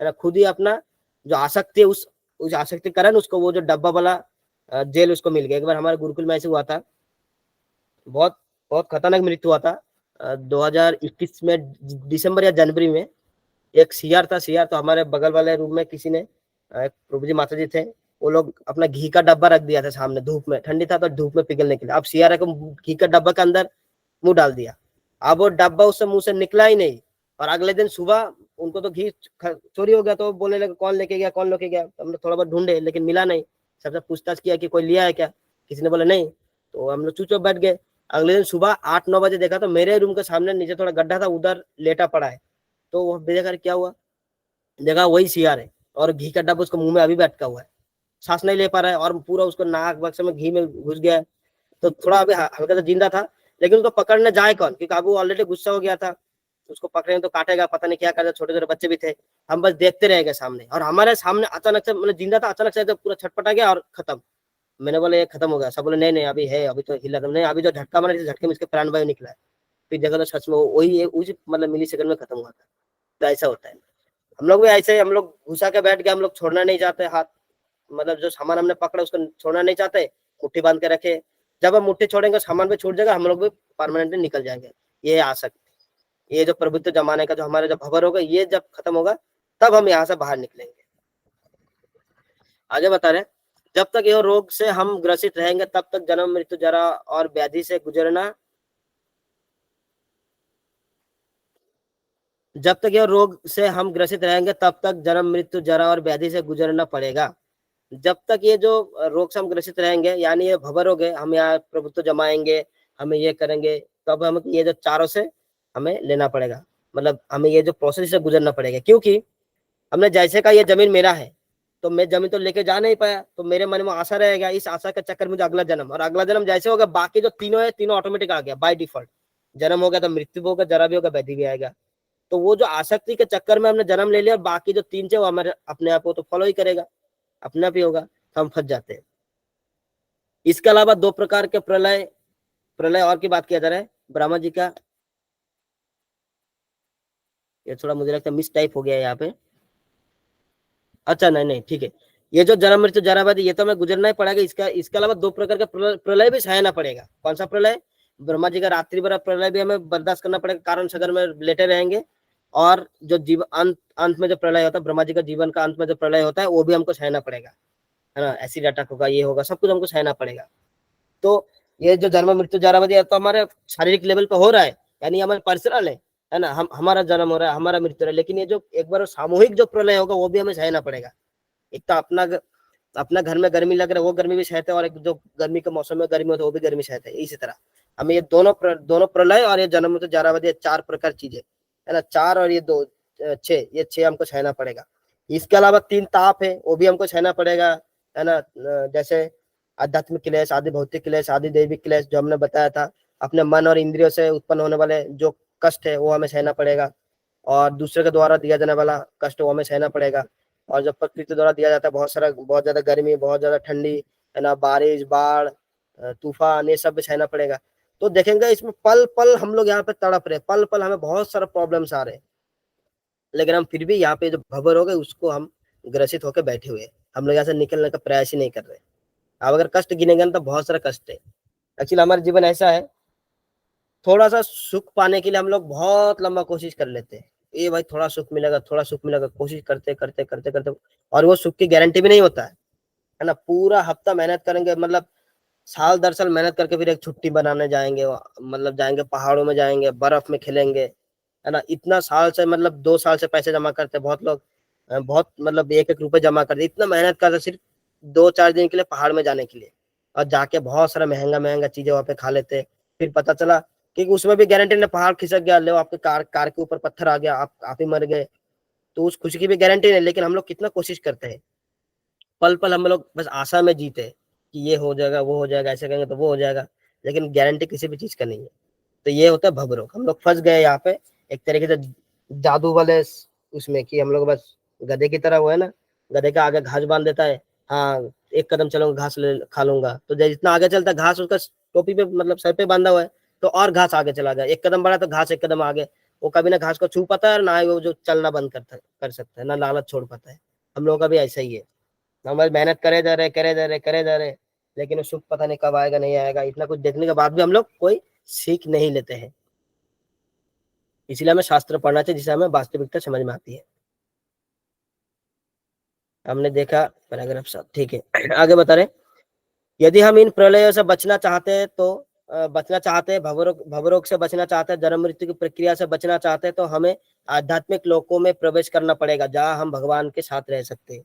ना, खुद ही अपना जो आसक्ति है, उस आसक्ति कारण उसको वो जो डब्बा वाला जेल उसको मिल गया। एक बार हमारे गुरुकुल में ऐसे हुआ था, बहुत बहुत खतरनाक मृत्यु हुआ था 2021 में दिसंबर या जनवरी में। एक सीआर था, सीआर तो हमारे बगल वाले रूम में किसी ने, प्रभु जी माता जी थे, वो लोग अपना घी का डब्बा रख दिया था सामने, धूप में, ठंडी था तो धूप में पिघलने के लिए, अब सीआर को घी का डब्बा के अंदर मुंह डाल दिया, अब वो डब्बा उससे मुंह से निकला ही नहीं, और अगले दिन सुबह उनको तो घी चोरी हो गया, तो बोलने लगे कौन लेके गया, कौन लेके गया, तो हमने थोड़ा बहुत ढूंढे लेकिन मिला नहीं, सबसे पूछताछ किया कि कोई लिया है क्या, किसी ने बोला नहीं, तो हम लोग चुपचाप बैठ गए। अगले दिन सुबह 8-9 बजे देखा तो मेरे रूम के सामने नीचे थोड़ा गड्ढा था, उधर लेटा पड़ा है, तो वो देखा क्या हुआ, देखा वही सीआर है, और घी का डब्बा उसको मुंह में अभी बैठा हुआ है, सांस नहीं ले पा रहा है, और पूरा उसको नाक बक्से में घी में घुस गया है, तो थोड़ा अभी हल्का सा जिंदा था, लेकिन उसको पकड़ने जाए कौन, क्योंकि अब वो ऑलरेडी गुस्सा हो गया था, उसको पकड़ेंगे तो काटेगा, पता नहीं क्या करता, छोटे छोटे बच्चे भी थे, हम बस देखते रह गए सामने, और हमारे सामने अचानक से मतलब जिंदा था, अचानक से पूरा छटपटा गया और खत्म। मैंने बोला ये खत्म हो गया, सब बोले नहीं नहीं अभी है, अभी तो हिला नहीं, अभी जो झटका मारा झटके में इसके प्राण वायु निकला है, फिर देखा तो सच में वही उस मतलब मिली सेकंड में खत्म हुआ था। तो ऐसा होता है, हम लोग भी ऐसे, हम लोग घुसा के बैठ गए, हम लोग छोड़ना नहीं चाहते हाथ, मतलब जो सामान हमने पकड़ा उसको छोड़ना नहीं चाहते, मुट्ठी बांध के रखे, जब हम मुट्ठी छोड़ेंगे सामान भी छूट जाएगा, हम लोग भी परमानेंटली निकल जाएंगे। ये आ सकते, ये जो प्रभुत्व जमाने का जो हमारे जो भवर होगा, ये जब खत्म होगा तब हम यहाँ से बाहर निकलेंगे। आगे बता रहे, जब तक यह रोग से हम ग्रसित रहेंगे तब तक जन्म मृत्यु जरा और व्याधि से गुजरना, जब तक यह रोग से हम ग्रसित रहेंगे तब तक जन्म मृत्यु जरा और व्याधि से गुजरना पड़ेगा। जब तक ये जो रोग से हम ग्रसित रहेंगे, यानी ये भवर रोग है, हम यहाँ प्रभुत्व जमाएंगे, हमें ये करेंगे, तब हम ये जो चारों से हमें लेना पड़ेगा, मतलब हमें ये जो प्रोसेस से गुजरना पड़ेगा, क्योंकि हमने जैसे का ये जमीन मेरा है, तो मैं जमीन तो लेके जा नहीं पाया, तो मेरे मन में आशा रहेगा, इस आशा के चक्कर में अगला जन्म, और अगला जन्म जैसे होगा बाकी जो तीनों है तीनों ऑटोमेटिक आ गया बाय डिफॉल्ट, जन्म हो गया तो मृत्यु होगा, जरा भी होगा, व्याधि भी आएगा। तो वो जो आसक्ति के चक्कर में हमने जन्म ले लिया, बाकी जो तीन थे वो हमारे अपने आप को तो फॉलो ही करेगा, अपने आप ही होगा, तो हम फंस जाते हैं। इसके अलावा 2 प्रकार के प्रलय और की बात किया जा रहा है, ब्रह्मा जी का, ये थोड़ा मुझे लगता है मिस टाइप हो गया है यहाँ पे, अच्छा नहीं ठीक है, ये जो जन्म मृत्यु जरा व्याधि ये तो हमें गुजरना ही पड़ेगा, इसके अलावा 2 प्रकार का प्रलय भी सहना पड़ेगा। कौन सा प्रलय, ब्रह्मा जी का रात्रि भर प्रलय भी हमें बर्दाश्त करना पड़ेगा, कारण सागर में लेटे रहेंगे, और जो जीव अंत अंत में जो प्रलय होता है, ब्रह्मा जी का जीवन का अंत में जो प्रलय होता है वो भी हमको सहना पड़ेगा, है ना। एसिड अटैक होगा, ये होगा, सब कुछ हमको सहना पड़ेगा। तो ये जो जन्म मृत्यु जरावधि है तो हमारे शारीरिक लेवल पे हो रहा है, यानी हमारे पर्सनल है ना, हम हमारा जन्म हो रहा है, हमारा मृत्यु हो रहा है, लेकिन ये जो एक बार सामूहिक जो प्रलय होगा वो भी हमें सहना पड़ेगा। एक तो अपना घर में गर्मी लग रहा है वो गर्मी भी सहते हैं, और एक जो गर्मी के मौसम में गर्मी होता है वो भी गर्मी सहते हैं। इसी तरह हमें ये दोनों प्रलय और ये जन्म मृत्यु जरावधि, 4 प्रकार चीजें है ना, 4 और ये 2 6, ये 6 हमको सहना पड़ेगा। इसके अलावा 3 ताप है, वो भी हमको सहना पड़ेगा, है ना। जैसे आध्यात्मिक क्लेश, आदि भौतिक क्लेश, आदि दैविक क्लेश, जो हमने बताया था, अपने मन और इंद्रियों से उत्पन्न होने वाले जो कष्ट है वो हमें सहना पड़ेगा, और दूसरे के द्वारा दिया जाने वाला कष्ट वो हमें सहना पड़ेगा। और जब प्रकृति द्वारा दिया जाता है बहुत ज्यादा गर्मी, बहुत ज्यादा ठंडी, है ना, बारिश, बाढ़, तूफान, ये सब भी सहना पड़ेगा। तो देखेंगे इसमें पल पल हम लोग यहाँ पे तड़प रहे, पल पल हमें बहुत सारे प्रॉब्लम्स आ रहे हैं, लेकिन हम फिर भी यहाँ पे जो भवर हो गए उसको हम ग्रसित होकर बैठे हुए हैं। हम लोग यहाँ से निकलने का प्रयास ही नहीं कर रहे। अब अगर कष्ट गिनेंगे ना तो बहुत सारा कष्ट है। एक्चुअली हमारा जीवन ऐसा है, थोड़ा सा सुख पाने के लिए हम लोग बहुत लंबा कोशिश कर लेते हैं, ये भाई थोड़ा सुख मिलेगा, थोड़ा सुख मिलेगा, कोशिश करते करते करते करते, और वो सुख की गारंटी भी नहीं होता है ना। पूरा हफ्ता मेहनत करेंगे, मतलब साल दर साल मेहनत करके फिर एक छुट्टी बनाने जाएंगे, मतलब जाएंगे पहाड़ों में, जाएंगे बर्फ में खेलेंगे, है ना। इतना साल से, मतलब 2 साल से पैसे जमा करते बहुत लोग, बहुत मतलब 1-1 रुपए जमा करते, इतना मेहनत करते सिर्फ 2-4 दिन के लिए पहाड़ में जाने के लिए, और जाके बहुत सारा महंगा महंगा चीजें वहां पे खा लेते। फिर पता चला कि उसमें भी गारंटी नहीं, पहाड़ खिसक गया, ले आपके कार के ऊपर पत्थर आ गया, आप ही मर गए, तो उस खुशी की भी गारंटी नहीं। लेकिन हम लोग कितना कोशिश करते हैं, पल पल हम लोग बस आशा में जीते हैं कि ये हो जाएगा, वो हो जाएगा, ऐसे करेंगे तो वो हो जाएगा, लेकिन गारंटी किसी भी चीज का नहीं है। तो ये होता है भवरोग। हम लोग फंस गए यहाँ पे एक तरीके से जादू वाले उसमें, कि हम लोग बस गधे की तरह, वो है ना, गधे का आगे घास बांध देता है, हाँ 1 कदम चलूंगा घास ले खा लूंगा, तो जितना आगे चलता है घास उसका टोपी पे, मतलब सर पे बांधा हुआ है, तो और घास आगे चला गया, 1 कदम बढ़ा तो घास 1 कदम आगे। वो कभी ना घास को छू पाता है, ना ही वो जो चलना बंद कर सकता है, ना लालच छोड़ पाता है। हम लोगों का भी ऐसा ही है, हम बस मेहनत करे जा रहे, करे जा रहे, करे जा रहे, लेकिन वो सुख पता नहीं कब आएगा, नहीं आएगा। इतना कुछ देखने के बाद भी हम लोग कोई सीख नहीं लेते हैं। इसलिए हमें शास्त्र पढ़ना चाहिए, जिससे हमें वास्तविकता समझ में आती है। हमने देखा पैराग्राफ सब ठीक है। आगे बता रहे, यदि हम इन प्रलयों से बचना चाहते हैं तो बचना चाहते हैं, भवरोग से बचना चाहते हैं, जन्म मृत्यु की प्रक्रिया से बचना चाहते हैं, तो हमें आध्यात्मिक लोकों में प्रवेश करना पड़ेगा, जहाँ हम भगवान के साथ रह सकते हैं।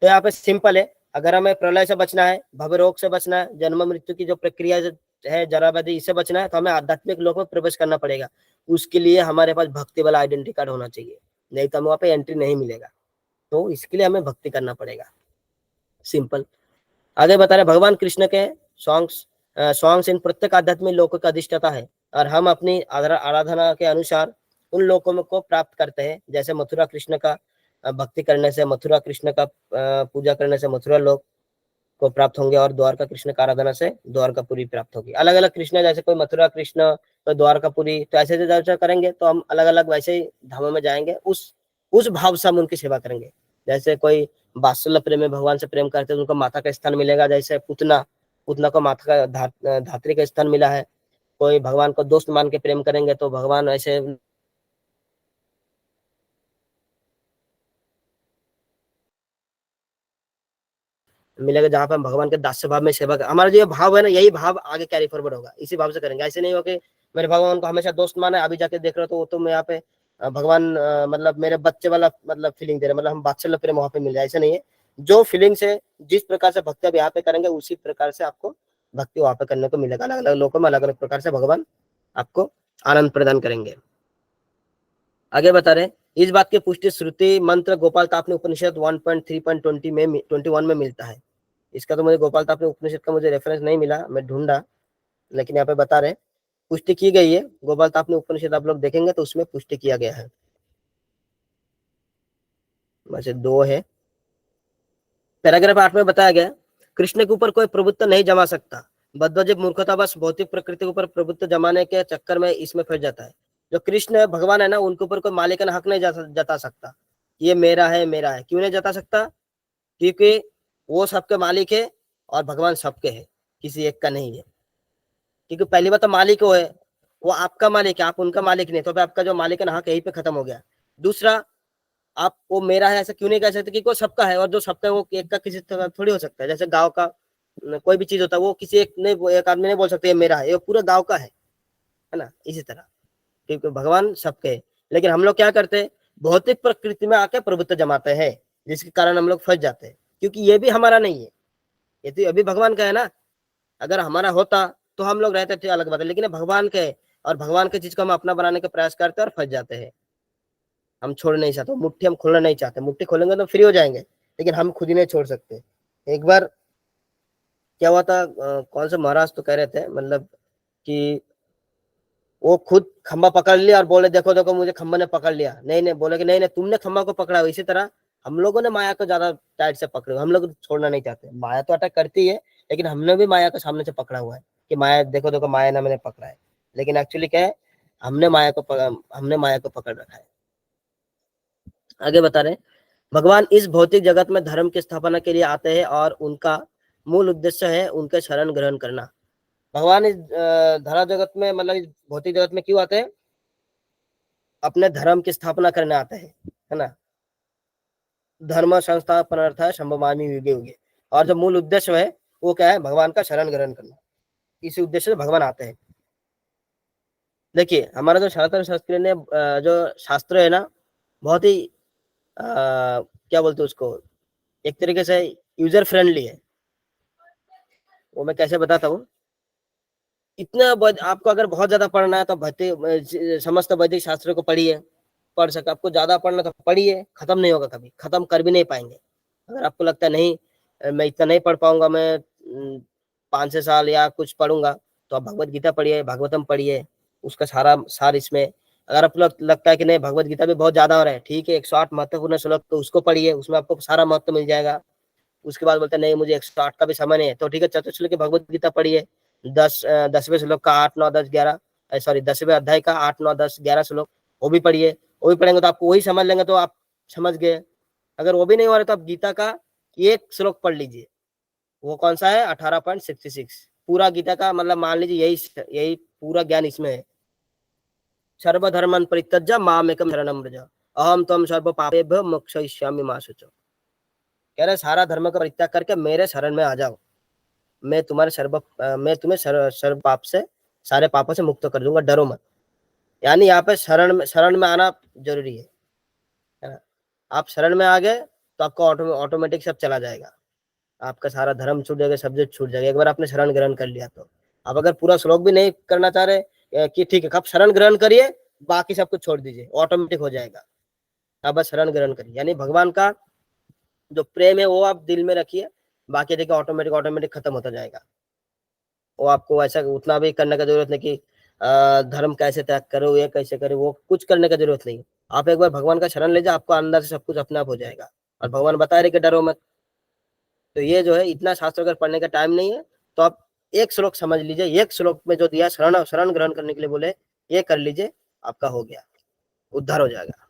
तो यहाँ पे सिंपल है, अगर हमें प्रलय से बचना है, भवरोग से बचना है, जन्म मृत्यु की जो प्रक्रिया है जरावधि, इससे बचना है, तो हमें आध्यात्मिक लोक में प्रवेश करना पड़ेगा। उसके लिए हमारे पास भक्ति वाला आइडेंटिटी कार्ड होना चाहिए, नहीं तो हमें वहाँ पे एंट्री नहीं मिलेगा। तो इसके लिए हमें भक्ति करना पड़ेगा, सिंपल। आगे बता रहे, भगवान कृष्ण के सॉन्ग्स इन प्रत्येक आध्यात्मिक लोकों का अधिष्ठाता है, और हम अपनी आराधना के अनुसार उन लोकों को प्राप्त करते हैं। जैसे मथुरा कृष्ण का भक्ति करने से, मथुरा कृष्ण का पूजा करने से मथुरा लोक को प्राप्त होंगे, और द्वारका कृष्ण का आराधना से द्वारकापुरी प्राप्त होगी। अलग अलग कृष्ण, जैसे कोई मथुरा कृष्ण, कोई द्वारकापुरी, तो ऐसे जैसे करेंगे तो हम अलग अलग वैसे ही धामों में जाएंगे, उस भाव से हम उनकी सेवा करेंगे। जैसे कोई वात्सल्य प्रेम में भगवान से प्रेम करते हैं, उनको माता का स्थान मिलेगा। जैसे पुतना को माता का धात्री का स्थान मिला है। कोई भगवान को दोस्त मान के प्रेम करेंगे तो भगवान ऐसे मिलेगा, जहां पर हम भगवान के दास्य भाव में सेवा कर, हमारा जो भाव है ना, यही भाव आगे कैरी फॉरवर्ड होगा, इसी भाव से करेंगे। ऐसे नहीं हो कि मेरे भगवान को हमेशा दोस्त माना है, अभी जाके देख रहे हो तो वो तो मैं यहाँ पे भगवान मतलब मेरे बच्चे वाला मतलब फीलिंग दे रहे, मतलब हम वात्सल्य प्रेम वहां पे मिल जाए, ऐसा नहीं है। जो फीलिंग से, जिस प्रकार से भक्ति अब यहाँ पे करेंगे, उसी प्रकार से आपको भक्ति वहां पे करने को मिलेगा। अलग अलग लोगों में अलग अलग प्रकार से भगवान आपको आनंद प्रदान करेंगे। आगे बता रहे, इस बात की पुष्टि श्रुति मंत्र गोपाल तापनी उपनिषद 1.3.20 में 21 में मिलता है। इसका तो मुझे गोपाल तापनी उपनिषद का मुझे रेफरेंस नहीं मिला, मैं ढूंढा, लेकिन यहाँ पे बता रहे पुष्टि की गई है। गोपाल तापनी उपनिषद आप लोग देखेंगे तो उसमें पुष्टि किया गया है। वैसे 2 है। पैराग्राफ 8 में बताया गया, कृष्ण के ऊपर कोई प्रभुत्व नहीं जमा सकता। बद्धजीव मूर्खतावश भौतिक प्रकृति के ऊपर प्रभुत्व जमाने के चक्कर में इसमें फंस जाता है। जो कृष्ण भगवान है ना, उनके ऊपर कोई मालिकाना हक नहीं जता सकता, ये मेरा है मेरा है। क्यों नहीं जता सकता? क्योंकि वो सबके मालिक है और भगवान सबके है, किसी एक का नहीं है। क्योंकि पहली बात तो मालिक वो है, वो आपका मालिक है, आप उनका मालिक नहीं, तो फिर आपका जो मालिकाना हक यहीं पे खत्म हो गया। दूसरा, आप वो मेरा है ऐसा क्यों नहीं कह सकते, कि कोई सबका है, और जो सबका है वो एक का किसी तरह थोड़ी हो सकता है। जैसे गांव का कोई भी चीज होता है, वो किसी एक आदमी नहीं बोल सकते ये मेरा है, ये पूरा गांव का है ना। इसी तरह क्योंकि भगवान सबके हैं। लेकिन हम लोग क्या करते हैं, भौतिक प्रकृति में आके प्रभुत्व जमाते हैं, जिसके कारण हम लोग फंस जाते हैं, क्योंकि ये भी हमारा नहीं है, ये तो अभी भगवान का है ना। अगर हमारा होता तो हम लोग रहते थे, अलग बात है, लेकिन ये भगवान के है, और भगवान की चीज को हम अपना बनाने का प्रयास करते हैं और फंस जाते हैं। हम छोड़ नहीं चाहते, मुट्ठी हम खोलना नहीं चाहते, मुट्ठी खोलेंगे तो फ्री हो जाएंगे, लेकिन हम खुद ही नहीं छोड़ सकते। एक बार क्या हुआ था, कौन से महाराज तो कह रहे थे, मतलब कि वो खुद खंबा पकड़ लिया और बोले देखो देखो मुझे खंबा ने पकड़ लिया। नहीं नहीं, बोले कि नहीं नहीं तुमने खंबा को पकड़ा। इसी तरह हम लोगों ने माया को ज्यादा टाइट से पकड़े, हम लोग छोड़ना नहीं चाहते। माया तो अटैक करती है, लेकिन हमने भी माया को सामने से पकड़ा हुआ है कि माया देखो देखो माया ने मैंने पकड़ा है, लेकिन एक्चुअली क्या है, हमने माया को पकड़ रखा है। आगे बता रहे, भगवान इस भौतिक जगत में धर्म की स्थापना के लिए आते हैं और उनका मूल उद्देश्य है उनके शरण ग्रहण करना। भगवान इस धरा जगत में, मतलब इस भौतिक जगत में क्यों आते हैं, अपने धर्म की स्थापना करने आते हैं, है ना। धर्म संस्थापनार्थाय संभवामि युगे युगे, और जो मूल उद्देश्य है वो क्या है, भगवान का शरण ग्रहण करना। इसी उद्देश्य से भगवान आते हैं। देखिए हमारा जो सनातन संस्कृति ने जो शास्त्र है ना, बहुत ही क्या बोलते हैं उसको, एक तरीके से यूजर फ्रेंडली है। वो मैं कैसे बताता हूँ, इतना आपको अगर बहुत ज्यादा पढ़ना है तो समस्त वैदिक शास्त्रों को पढ़िए, पढ़ सके। आपको ज्यादा पढ़ना तो पढ़िए, खत्म नहीं होगा, कभी खत्म कर भी नहीं पाएंगे। अगर आपको लगता है नहीं मैं इतना नहीं पढ़ पाऊंगा, मैं 5-6 साल या कुछ पढ़ूंगा, तो आप भगवत गीता पढ़िए, भागवतम पढ़िए, उसका सारा सार इसमें। अगर आपको लगता है कि नहीं भगवत गीता भी बहुत ज्यादा हो रहा है, ठीक है, 108 महत्वपूर्ण श्लोक तो उसको पढ़िए, उसमें आपको सारा महत्व मिल जाएगा। उसके बाद बोलते हैं नहीं मुझे 108 का भी समय नहीं है, तो ठीक है, चतुश्लोक की भगवत गीता पढ़िए, 10वें श्लोक का 8, 9, 10, 11, सॉरी 10वें अध्याय का 8, 9, 10, 11 श्लोक, वो भी पढ़िए। वो भी पढ़ेंगे तो आपको वही समझ लेंगे, तो आप समझ गए। अगर वो भी नहीं हो रहा तो आप गीता का एक श्लोक पढ़ लीजिए। वो कौन सा है, 18.66। पूरा गीता का मतलब मान लीजिए यही पूरा ज्ञान इसमें है। सर्वधर्मन परित्यज्य मामेकम शरणं व्रज अहम त्वं सर्व पापेभ्यो मोक्षयिष्यामि मा शुचः। कह रहे सारा धर्म का परित्याग करके मेरे शरण में आ जाओ, मैं तुम्हें सर्व पाप से, सारे पापों से मुक्त कर दूंगा, डरो मत। यानी यहाँ पे शरण में आना जरूरी है ना। आप शरण में आ गए तो आपका ऑटोमेटिक सब चला जाएगा, आपका सारा धर्म छूट जाएगा, सब कुछ छूट जाएगा। एक बार आपने शरण ग्रहण कर लिया तो आप अगर पूरा श्लोक भी नहीं करना चाह रहे कि ठीक है आप शरण ग्रहण करिए, बाकी सब कुछ छोड़ दीजिए, ऑटोमेटिक हो जाएगा। आप बस शरण ग्रहण करिए, यानी भगवान का जो प्रेम है वो आप दिल में रखिए, बाकी देखिए ऑटोमेटिक खत्म होता जाएगा। वो आपको ऐसा उतना भी करने का जरूरत नहीं कि धर्म कैसे त्याग करो, ये कैसे करो, वो कुछ करने का जरूरत नहीं। आप एक बार भगवान का शरण ले जाओ, आपको अंदर से सब कुछ अपने आप हो जाएगा। और भगवान बता रहे कि डरो मत। तो ये जो है, इतना शास्त्र अगर पढ़ने का टाइम नहीं है तो आप एक श्लोक समझ लीजिए, एक श्लोक में जो दिया शरण ग्रहण करने के लिए बोले, ये कर लीजिए, आपका हो गया, उद्धार हो जाएगा।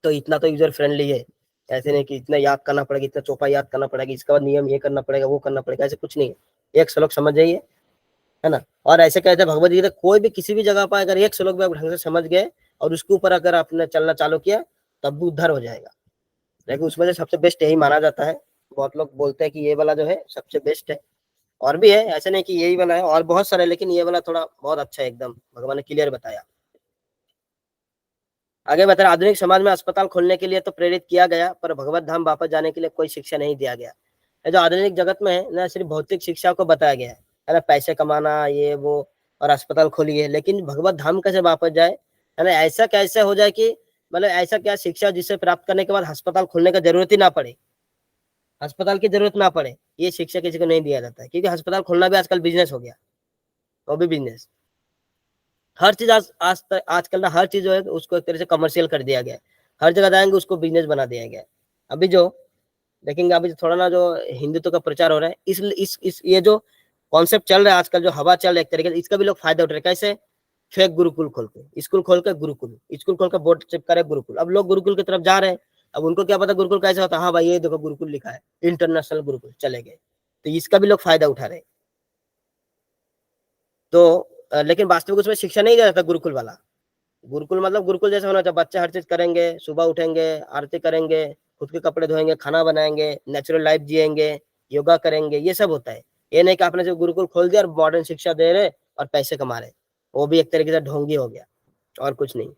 तो इतना तो यूजर फ्रेंडली है, ऐसे नहीं कि इतना याद करना पड़ेगा, इतना चौपा याद करना पड़ेगा, इसके बाद नियम ये करना पड़ेगा, वो करना पड़ेगा, ऐसे कुछ नहीं है। एक श्लोक समझ जाइए, है ना। और ऐसे कहते हैं भगवत गीता कोई भी किसी भी जगह पर अगर एक श्लोक भी आप ढंग से समझ गए और उसके ऊपर अगर आपने चलना चालू किया, तब भी उद्धार हो जाएगा। लेकिन उसमें से सबसे बेस्ट यही माना जाता है। बहुत लोग बोलते हैं कि ये वाला जो है सबसे बेस्ट है, और भी है, ऐसे नहीं कि यही वाला है, और बहुत सारे, लेकिन ये वाला थोड़ा बहुत अच्छा है, एकदम भगवान ने क्लियर बताया। आगे बता रहे, आधुनिक समाज में अस्पताल खोलने के लिए तो प्रेरित किया गया, पर भगवत धाम वापस जाने के लिए कोई शिक्षा नहीं दिया गया। जो आधुनिक जगत में है ना, सिर्फ भौतिक शिक्षा को बताया गया है ना, पैसे कमाना ये वो, और अस्पताल खोलिए, लेकिन भगवत धाम कैसे वापस जाए, है ना। ऐसा कैसे हो जाए कि मतलब ऐसा क्या शिक्षा जिसे प्राप्त करने के बाद अस्पताल खोलने का जरूरत ही ना पड़े, अस्पताल की जरूरत ना पड़े, ये शिक्षा किसी को नहीं दिया जाता है। क्योंकि अस्पताल खोलना भी आजकल बिजनेस हो गया, वो भी बिजनेस। हर चीज आजकल ना, हर चीज जो है उसको एक तरह से कमर्शियल कर दिया गया है। हर जगह जाएंगे उसको बिजनेस बना दिया गया है। अभी जो देखेंगे, अभी थोड़ा ना जो हिंदुत्व का प्रचार हो रहा है, इस ये जो कॉन्सेप्ट चल रहा है आजकल, जो हवा चल रहा है एक तरीके से, इसका भी लोग फायदा उठ रहे हैं। कैसे, फेक गुरुकुल खोल के, स्कूल खोल के गुरुकुल, स्कूल खोल के बोर्ड चिपका रहे गुरुकुल। अब लोग गुरुकुल की तरफ जा रहे हैं। अब उनको क्या पता गुरुकुल कैसे होता है, हाँ भाई ये देखो गुरुकुल लिखा है, इंटरनेशनल गुरुकुल, चले गए। तो इसका भी लोग फायदा उठा रहे हैं। तो लेकिन वास्तविक उसमें शिक्षा नहीं दिया जाता गुरुकुल वाला, गुरुकुल मतलब गुरुकुल जैसा होना चाहिए, बच्चे हर चीज करेंगे, सुबह उठेंगे, आरती करेंगे, खुद के कपड़े धोएंगे, खाना बनाएंगे, नेचुरल लाइफ जिएंगे, योगा करेंगे, ये सब होता है। ये नहीं कि आपने जो गुरुकुल खोल दिया और मॉडर्न शिक्षा दे रहे और पैसे कमा रहे, वो भी एक तरीके से ढोंगी हो गया और कुछ नहीं।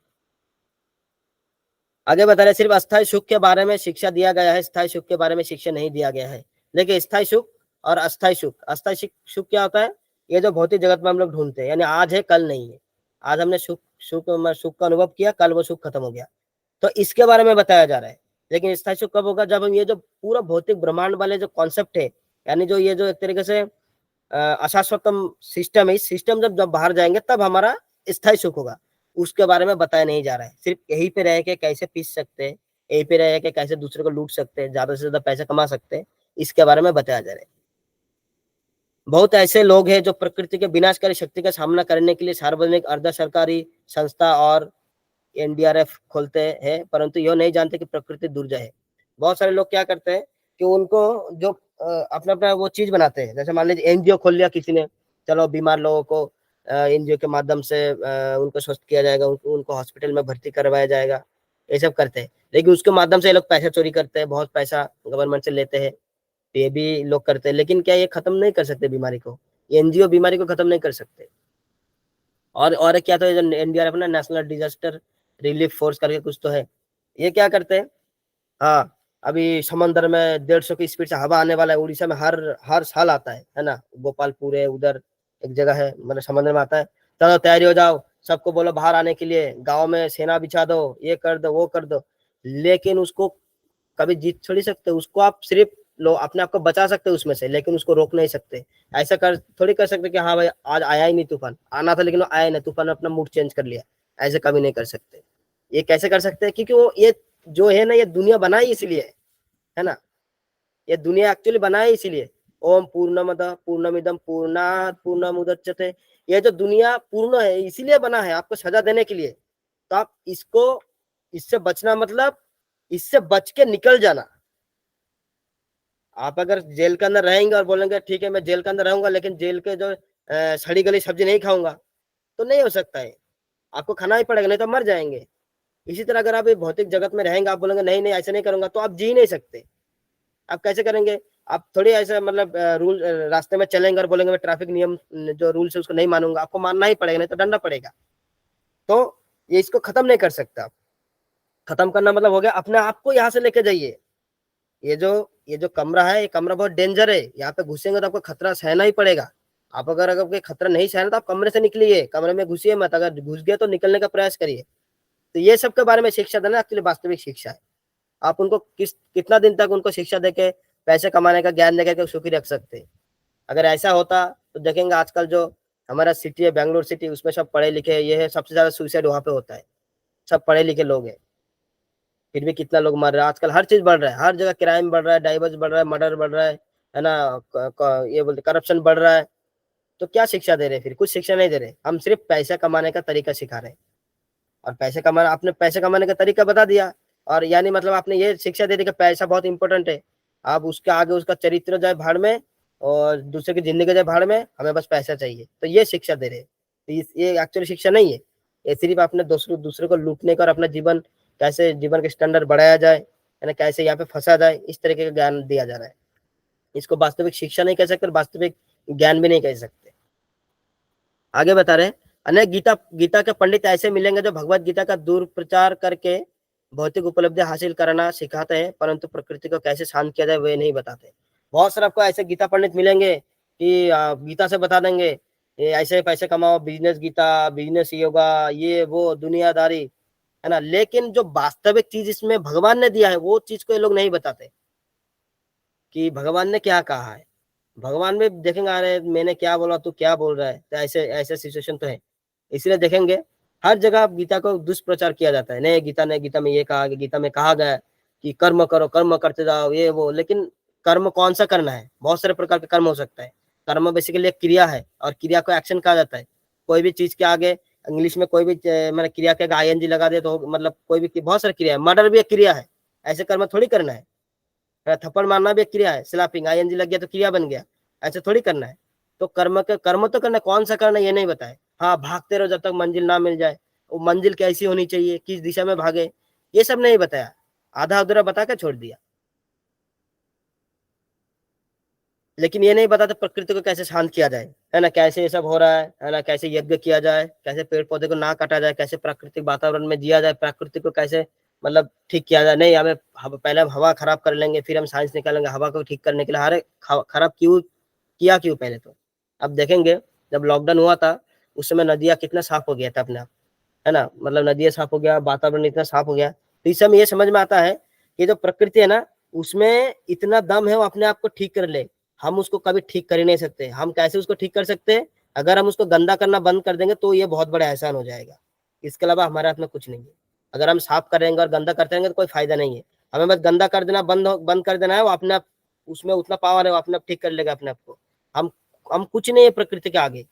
आगे बता रहे सिर्फ अस्थायी सुख के बारे में शिक्षा दिया गया है, स्थायी सुख के बारे में शिक्षा नहीं दिया गया है। देखिए स्थायी सुख और अस्थायी सुख, अस्थायी सुख क्या होता है, ये जो भौतिक जगत में हम लोग ढूंढते हैं, यानी आज है कल नहीं है। आज हमने सुख सुख सुख का अनुभव किया, कल वो सुख खत्म हो गया, तो इसके बारे में बताया जा रहा है। लेकिन स्थायी सुख कब होगा, जब हम ये जो पूरा भौतिक ब्रह्मांड वाले जो कॉन्सेप्ट है, यानी जो ये जो एक तरीके से अशाश्वतम सिस्टम है, इस सिस्टम जब बाहर जाएंगे तब हमारा स्थायी सुख होगा, उसके बारे में बताया नहीं जा रहा है। सिर्फ यहीं पे रह के कैसे पीस सकते हैं, यहीं पे रह के कैसे दूसरे को लूट सकते हैं, ज्यादा से ज्यादा पैसा कमा सकते हैं, इसके बारे में बताया जा रहा है। बहुत ऐसे लोग हैं जो प्रकृति के विनाशकारी शक्ति का सामना करने के लिए सार्वजनिक, अर्ध सरकारी संस्था और एनडीआरएफ खोलते हैं, परंतु यह नहीं जानते कि प्रकृति दुर्जय है। बहुत सारे लोग क्या करते हैं कि उनको जो अपना अपना वो चीज बनाते हैं, जैसे मान लीजिए एनजीओ खोल लिया किसी ने, चलो बीमार लोगों को एनजीओ के माध्यम से उनको स्वस्थ किया जाएगा, उनको हॉस्पिटल में भर्ती करवाया जाएगा, ये सब करते हैं। लेकिन उसके माध्यम से ये लोग पैसा चोरी करते हैं, बहुत पैसा गवर्नमेंट से लेते हैं, ये भी लोग करते हैं। लेकिन क्या ये खत्म नहीं कर सकते बीमारी को, एनजीओ बीमारी को खत्म नहीं कर सकते। और क्या तो एनडीआरएफ ना, नेशनल डिजास्टर रिलीफ फोर्स करके कुछ तो है, ये क्या करते हैं, हाँ अभी समंदर में 150 की स्पीड से हवा आने वाला है, उड़ीसा में हर साल आता है ना, गोपालपुर है उधर एक जगह है, मतलब समंदर में आता है, चलो तैयारी हो जाओ, सबको बोलो बाहर आने के लिए, गांव में सेना बिछा दो, ये कर दो वो कर दो। लेकिन उसको कभी जीत थोड़ी सकते, उसको आप सिर्फ लो अपने आप को बचा सकते उसमें से, लेकिन उसको रोक नहीं सकते। ऐसा कर थोड़ी कर सकते कि हाँ भाई आज आया ही नहीं तूफान, आना था लेकिन वो आया नहीं, तूफान अपना मूड चेंज कर लिया, ऐसे कभी नहीं कर सकते। ये कैसे कर सकते हैं, क्योंकि वो ये जो है ना, ये दुनिया बनाई इसलिए है ना, ये दुनिया एक्चुअली बनाई इसलिए, ओम पूर्णमदः पूर्णमिदं पूर्णात् पूर्णमुदच्यते, ये जो दुनिया पूर्ण है इसीलिए बना है, आपको सजा देने के लिए। तो आप इससे बचना मतलब इससे बच के निकल जाना। आप अगर जेल के अंदर रहेंगे और बोलेंगे ठीक है मैं जेल के अंदर रहूंगा, लेकिन जेल के जो सड़ी गली सब्जी नहीं खाऊंगा, तो नहीं हो सकता है, आपको खाना ही पड़ेगा, नहीं तो मर जाएंगे। इसी तरह अगर आप भौतिक जगत में रहेंगे, आप बोलेंगे नहीं नहीं ऐसे नहीं करूंगा, तो आप जी नहीं सकते। आप कैसे करेंगे, आप थोड़ी ऐसे मतलब रूल रास्ते में चलेंगे और बोलेंगे मैं ट्रैफिक नियम जो रूल्स है उसको नहीं मानूंगा, आपको मानना ही पड़ेगा, नहीं तो डंडा पड़ेगा। तो ये इसको खत्म नहीं कर सकता। खत्म करना मतलब हो गया अपने आप को यहाँ से लेके जाइए। ये जो कमरा है, ये कमरा बहुत डेंजर है, यहाँ पे घुसेंगे तो आपको खतरा सहना ही पड़ेगा। आप अगर कोई खतरा नहीं सहना तो आप कमरे से निकलिए, कमरे में घुसिए मत, अगर घुस गए तो निकलने का प्रयास करिए। तो ये सब के बारे में शिक्षा देना एक्चुअली वास्तविक शिक्षा है। आप उनको कितना दिन तक उनको शिक्षा देके पैसे कमाने का ज्ञान देकर सुखी रख सकते हैं। अगर ऐसा होता तो देखेंगे आजकल जो हमारा सिटी है बेंगलोर सिटी, उसमें सब पढ़े लिखे, ये है सबसे ज्यादा सुसाइड वहां पे होता है, सब पढ़े लिखे लोग हैं, फिर भी कितना लोग मर रहे हैं। आजकल हर चीज बढ़ रहा है, हर जगह क्राइम बढ़ रहा है, डाइवर्स बढ़ रहा है, मर्डर बढ़ रहा है ना, ये बोलते करप्शन बढ़ रहा है। तो क्या शिक्षा दे रहे हैं, फिर कुछ शिक्षा नहीं दे रहे, हम सिर्फ पैसा कमाने का तरीका सिखा रहे हैं। और पैसे कमाना, आपने पैसे कमाने का तरीका बता दिया, और यानी मतलब आपने ये शिक्षा दे दी कि पैसा बहुत इंपॉर्टेंट है, आप उसके आगे उसका चरित्र जाए भाड़ में और दूसरे की जिंदगी जाए भाड़ में, हमें बस पैसा चाहिए, तो ये शिक्षा दे रहे हैं। तो ये एक्चुअली शिक्षा नहीं है, ये सिर्फ अपने दूसरे को लूटने का और अपना कैसे जीवन के स्टैंडर्ड बढ़ाया जाए, है ना, कैसे यहाँ पे फंसा जाए, इस तरीके का ज्ञान दिया जा रहा है। इसको वास्तविक शिक्षा नहीं कह सकते, वास्तविक ज्ञान भी नहीं कह सकते। आगे बता रहे अनेक गीता के पंडित ऐसे मिलेंगे जो भगवत गीता का दुष्प्रचार करके भौतिक उपलब्धि हासिल करना सिखाते हैं, परंतु प्रकृति को कैसे शांत किया जाए वे नहीं बताते। बहुत सारे आपको ऐसे गीता पंडित मिलेंगे कि गीता से बता देंगे ये ऐसे पैसे कमाओ, बिजनेस गीता, बिजनेस योगा, ये वो दुनियादारी, है ना, लेकिन जो वास्तविक चीज इसमें भगवान ने दिया है वो चीज को ये लोग नहीं बताते कि भगवान ने क्या कहा है। भगवान में देखेंगे अरे मैंने क्या बोला तू क्या बोल रहा है, तो ऐसे सिचुएशन तो है। इसलिए देखेंगे हर जगह गीता को दुष्प्रचार किया जाता है, नहीं गीता में ये कहा, गीता में कहा गया कि कर्म करो, कर्म करते जाओ, ये वो। लेकिन कर्म कौन सा करना है, बहुत सारे प्रकार के कर्म हो सकता है। कर्म बेसिकली एक क्रिया है, और क्रिया को एक्शन कहा जाता है। कोई भी चीज के आगे इंग्लिश में कोई भी मतलब क्रिया के आगे आईएनजी लगा दे तो मतलब कोई भी, बहुत सारी क्रिया है। मर्डर भी एक क्रिया है, ऐसे कर्म थोड़ी करना है। थप्पड़ मारना भी एक क्रिया है, स्लैपिंग आईएनजी लग गया तो क्रिया बन गया, ऐसे थोड़ी करना है। तो कर्म तो करना, कौन सा करना ये नहीं बताए। हाँ भागते रहो जब तक मंजिल ना मिल जाए, वो मंजिल कैसी होनी चाहिए, किस दिशा में भागे, ये सब नहीं बताया, आधा अधूरा बता के छोड़ दिया। लेकिन ये नहीं बताते प्रकृति को कैसे शांत किया जाए, है ना, कैसे ये सब हो रहा है ना, कैसे यज्ञ किया जाए, कैसे पेड़ पौधे को ना काटा जाए, कैसे प्राकृतिक वातावरण में जिया जाए, प्रकृति को कैसे मतलब ठीक किया जाए। नहीं, हमें पहले हम हवा खराब कर लेंगे, फिर हम साइंस निकालेंगे हवा को ठीक करने के लिए। अरे खराब क्यों किया, क्यों पहले तो। अब देखेंगे जब लॉकडाउन हुआ था उस समय नदियाँ कितना साफ हो गया था अपने आप, है ना, मतलब नदियाँ साफ हो गया, वातावरण इतना साफ हो गया। तो इस समय ये समझ में आता है कि जो प्रकृति है ना उसमें इतना दम है वो अपने आप को ठीक कर ले, हम उसको कभी ठीक कर ही नहीं सकते। हम कैसे उसको ठीक कर सकते हैं, अगर हम उसको गंदा करना बंद कर देंगे तो ये बहुत बड़ा एहसान हो जाएगा। इसके अलावा हमारे हाथ में कुछ नहीं है। अगर हम साफ करेंगे और गंदा करते रहेंगे तो कोई फायदा नहीं है। हमें बस गंदा कर देना, बंद कर देना है, वो अपने आप उसमें उतना पावर है, वो अपने आप ठीक कर लेगा अपने आप को। हम कुछ नहीं है प्रकृति के आगे,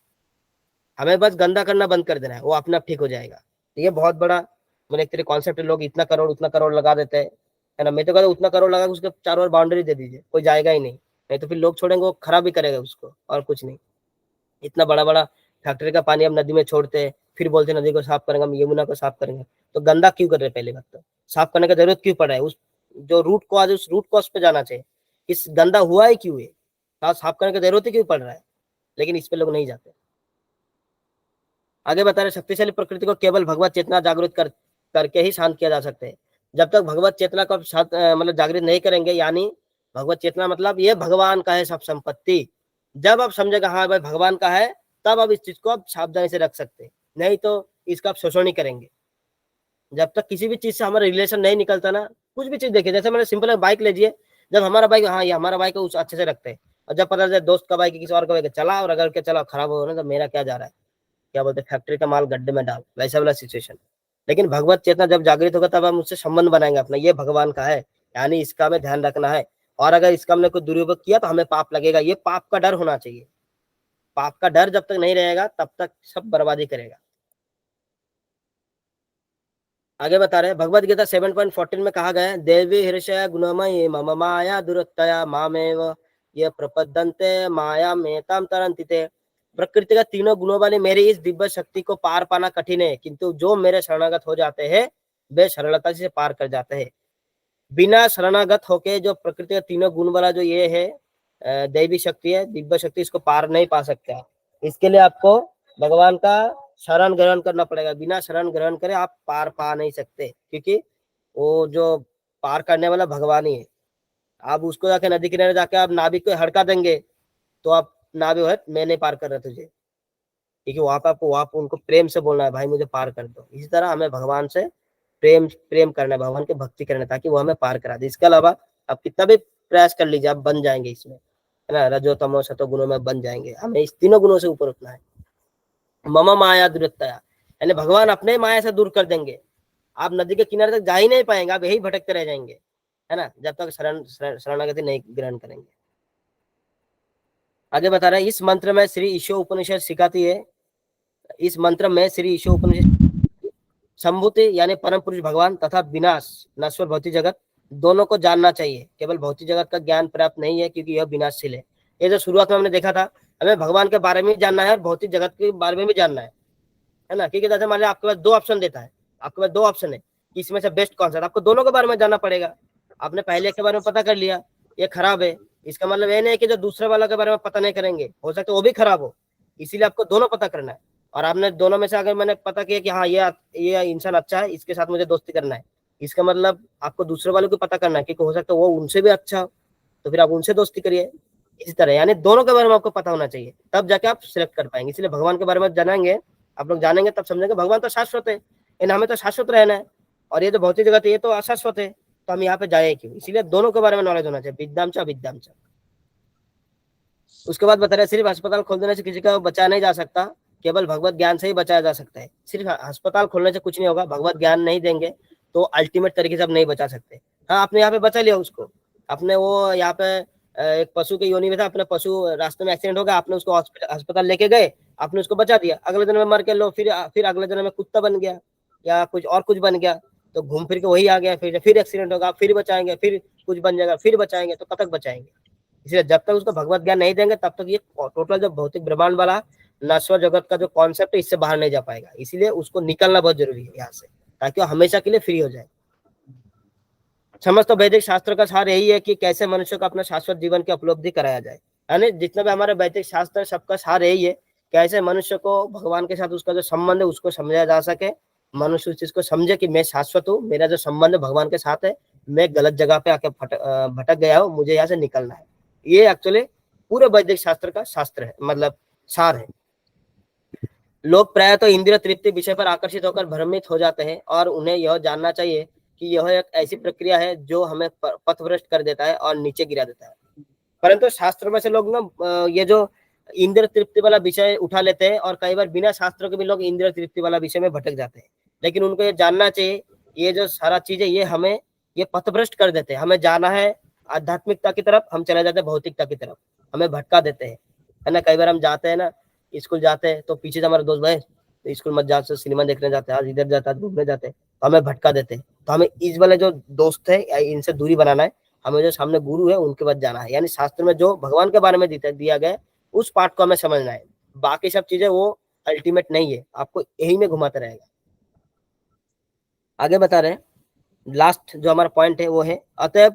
हमें बस गंदा करना बंद कर देना है, वो अपने आप ठीक हो जाएगा। ये बहुत बड़ा मैंने एक तरह कॉन्सेप्ट है। लोग इतना करोड़ उतना करोड़ लगा देते हैं, है ना। मैं तो कहता हूँ उतना करोड़ लगा के उसके चारों ओर बाउंड्री दे दीजिए, कोई जाएगा ही नहीं। नहीं तो फिर लोग छोड़ेंगे, वो खराब भी करेगा उसको, और कुछ नहीं। इतना बड़ा बड़ा फैक्ट्री का पानी हम नदी में छोड़ते हैं, फिर बोलते हैं नदी को साफ करेंगे, हम यमुना को साफ करेंगे। तो गंदा क्यों कर रहे हैं, पहले बात तो साफ करने की जरूरत क्यों पड़ रहा है। उस जो रूट कॉज है उस रूट कॉज पे जाना चाहिए, इस गंदा हुआ है क्यों है, साफ करने की जरूरत ही क्यों पड़ रहा है। लेकिन इस पे लोग नहीं जाते। आगे बता रहे शक्तिशाली प्रकृति को केवल भगवत चेतना जागृत करके ही शांत किया जा सकता है। जब तक भगवत चेतना को मतलब जागृत नहीं करेंगे, यानी भगवत चेतना मतलब ये भगवान का है सब संपत्ति, जब आप समझेगा हाँ भाई भगवान का है, तब आप इस चीज को आप सावधानी से रख सकते हैं। नहीं तो इसका आप शोषण नहीं करेंगे। जब तक किसी भी चीज से हमारा रिलेशन नहीं निकलता ना, कुछ भी चीज देखिए, जैसे मैंने सिंपल बाइक लीजिए, जब हमारा बाइक हाँ ये हमारा बाइक है उस अच्छे से रखते हैं, और जब पता चले दोस्त का बाइक किसी और का बाइक चला और अगर के चला खराब हो ना, तो मेरा क्या जा रहा है, क्या बोलते फैक्ट्री का माल गड्ढे में डाल, वैसा वाला सिचुएशन। लेकिन भगवत चेतना जब जागृत होगा तब हम उससे संबंध बनाएंगे अपना, ये भगवान का है, यानी इसका हमें ध्यान रखना है। और अगर इसका हमने कोई दुरुपयोग किया तो हमें पाप लगेगा, ये पाप का डर होना चाहिए। पाप का डर जब तक नहीं रहेगा तब तक सब बर्बादी करेगा। आगे बता रहे हैं भगवद गीता 7.14 में कहा गया है, देवी हृषय गुणमयी मम माया दुरत्तया मामेव ये प्रपद्यन्ते माया मेताम तरन्ति ते। प्रकृति का तीनों गुणों वाली मेरी इस दिव्य शक्ति को पार पाना कठिन है, किंतु जो मेरे शरणागत हो जाते हैं वे सरलता से पार कर जाते हैं। बिना शरणागत होके जो प्रकृति का तीनों गुण वाला जो ये है दैवी शक्ति है, दिव्य शक्ति, इसको पार नहीं पा सकता। इसके लिए आपको भगवान का शरण ग्रहण करना पड़ेगा। बिना शरण ग्रहण करे आप पार पा नहीं सकते, क्योंकि वो जो पार करने वाला भगवान ही है। आप उसको जाके नदी किनारे जाके आप नाविक को हड़का देंगे तो आप नाविक है मैं नहीं पार कर रहा तुझे, क्योंकि वहां पर आपको वहां पर उनको प्रेम से बोलना है भाई मुझे पार कर दो। इसी तरह हमें भगवान से प्रेम करना है, भगवान की भक्ति करना है, ताकि वो हमें पार करा दे। इसके अलावा आप कितना भी प्रयास कर लीजिए आप बन जाएंगे इसमें, है ना, रजो तमो सतो गुणों में बन जाएंगे। हमें इस तीनों गुणों से ऊपर उठना है। मम माया दुरत्तया, यानी भगवान अपने माया से दूर कर देंगे, आप नदी के किनारे तक जा ही नहीं पाएंगे, आप यही भटकते रह जाएंगे, है ना, जब तक शरणागति नहीं ग्रहण करेंगे। आगे बता रहे हैं इस मंत्र में श्री ईशो उपनिषद सिखाती है, इस मंत्र में श्री ईशो उपनिषद संभूति यानी परम पुरुष भगवान तथा विनाश नश्वर भौतिक जगत दोनों को जानना चाहिए। केवल भौतिक जगत का ज्ञान पर्याप्त नहीं है, क्योंकि यह विनाशशील है। ये जो शुरुआत में हमने देखा था, हमें भगवान के बारे में जानना है और भौतिक जगत के बारे में भी जानना है ना, क्योंकि जैसे मान लीजिए आपके पास दो ऑप्शन देता है, आपके पास दो ऑप्शन है कि इसमें से बेस्ट कौन सा है, आपको दोनों के बारे में जानना पड़ेगा। आपने पहले के बारे में पता कर लिया ये खराब है, इसका मतलब ये नहीं कि जो दूसरे वाला के बारे में पता नहीं करेंगे, हो सकता है वो भी खराब हो, इसीलिए आपको दोनों पता करना है। और आपने दोनों में से अगर मैंने पता किया कि हाँ ये इंसान अच्छा है, इसके साथ मुझे दोस्ती करना है, इसका मतलब आपको दूसरे वालों को पता करना है, क्योंकि हो सकता है वो उनसे भी अच्छा हो, तो फिर आप उनसे दोस्ती करिए। इसी तरह यानी दोनों के बारे में आपको पता होना चाहिए, तब जाके आप सिलेक्ट कर पाएंगे। इसलिए भगवान के बारे में जानेंगे, आप लोग जानेंगे तब समझेंगे भगवान तो शाश्वत है, हमें तो शाश्वत रहना है, और ये जो भौतिक जगत है ये तो अशाश्वत है, तो हम यहाँ पे जाए क्यों। इसीलिए दोनों के बारे में नॉलेज होना चाहिए, विद्याम च अविद्याम च। उसके बाद बता रहे सिर्फ अस्पताल खोल देने से किसी का बचाया नहीं जा सकता, केवल भगवत ज्ञान से ही बचाया जा सकता है। सिर्फ अस्पताल खोलने से कुछ नहीं होगा, भगवत ज्ञान नहीं देंगे तो अल्टीमेट तरीके से आप नहीं बचा सकते। हाँ आपने यहाँ पे बचा लिया उसको, आपने वो यहाँ पे एक पशु के योनि में था, अपने पशु रास्ते में एक्सीडेंट हो गया, आपने उसको अस्पताल लेके गए, आपने उसको बचा दिया, अगले दिन में मर के लो, फिर अगले दिन में कुत्ता बन गया या कुछ बन गया, तो घूम फिर के वही आ गया, फिर एक्सीडेंट होगा, फिर बचाएंगे, फिर कुछ बन जाएगा, फिर बचाएंगे, तो कब तक बचाएंगे। इसलिए जब तक उसको भगवत ज्ञान नहीं देंगे तब तक ये टोटल जो भौतिक ब्रह्मांड वाला नश्वर जगत का जो कॉन्सेप्ट है इससे बाहर नहीं जा पाएगा, इसीलिए उसको निकलना बहुत जरूरी है यहाँ से, ताकि वो हमेशा के लिए फ्री हो जाए। समस्त वैदिक शास्त्र का सार यही है कि कैसे मनुष्य को अपना शाश्वत जीवन की उपलब्धि कराया जाए, यानी जितना भी हमारे वैदिक शास्त्र है सबका सार यही है, कैसे मनुष्य को भगवान के साथ उसका जो संबंध है उसको समझाया जा सके, मनुष्य उस चीज को समझे कि मैं शाश्वत हूँ, मेरा जो संबंध भगवान के साथ है, मैं गलत जगह पे आके भटक गया हूँ, मुझे यहाँ से निकलना है। ये एक्चुअली पूरे वैदिक शास्त्र का शास्त्र है, मतलब सार है। लोग प्राय तो इंद्रिय तृप्ति विषय पर आकर्षित होकर भ्रमित हो जाते हैं और उन्हें यह जानना चाहिए कि यह एक ऐसी प्रक्रिया है जो हमें पथभ्रष्ट कर देता है और नीचे गिरा देता है। परंतु शास्त्र में से लोग ना ये जो इंद्रिय तृप्ति वाला विषय उठा लेते हैं और कई बार बिना शास्त्र के भी लोग इंद्रिय तृप्ति वाला विषय में भटक जाते हैं। लेकिन उनको ये जानना चाहिए ये जो सारा चीज है ये हमें ये पथभ्रष्ट कर देते हैं। हमें जाना है आध्यात्मिकता की तरफ, हम चले जाते हैं भौतिकता की तरफ, हमें भटका देते हैं, है ना। कई बार हम जाते हैं ना स्कूल जाते हैं तो पीछे से हमारे दोस्त भाई तो स्कूल मत जा, सिनेमा देखने जाते हैं, आज इधर जाता है घूमने जाते हैं, तो हमें भटका देते हैं। तो हमें इस वाले जो दोस्त है इनसे दूरी बनाना है, हमें जो सामने गुरु है उनके पास जाना है, यानी शास्त्र में जो भगवान के बारे में दिया गया उस पार्ट को हमें समझना है। बाकी सब चीजें वो अल्टीमेट नहीं है, आपको यही में घुमाता रहेगा। आगे बता रहे हैं लास्ट जो हमारा पॉइंट है वो है अतएव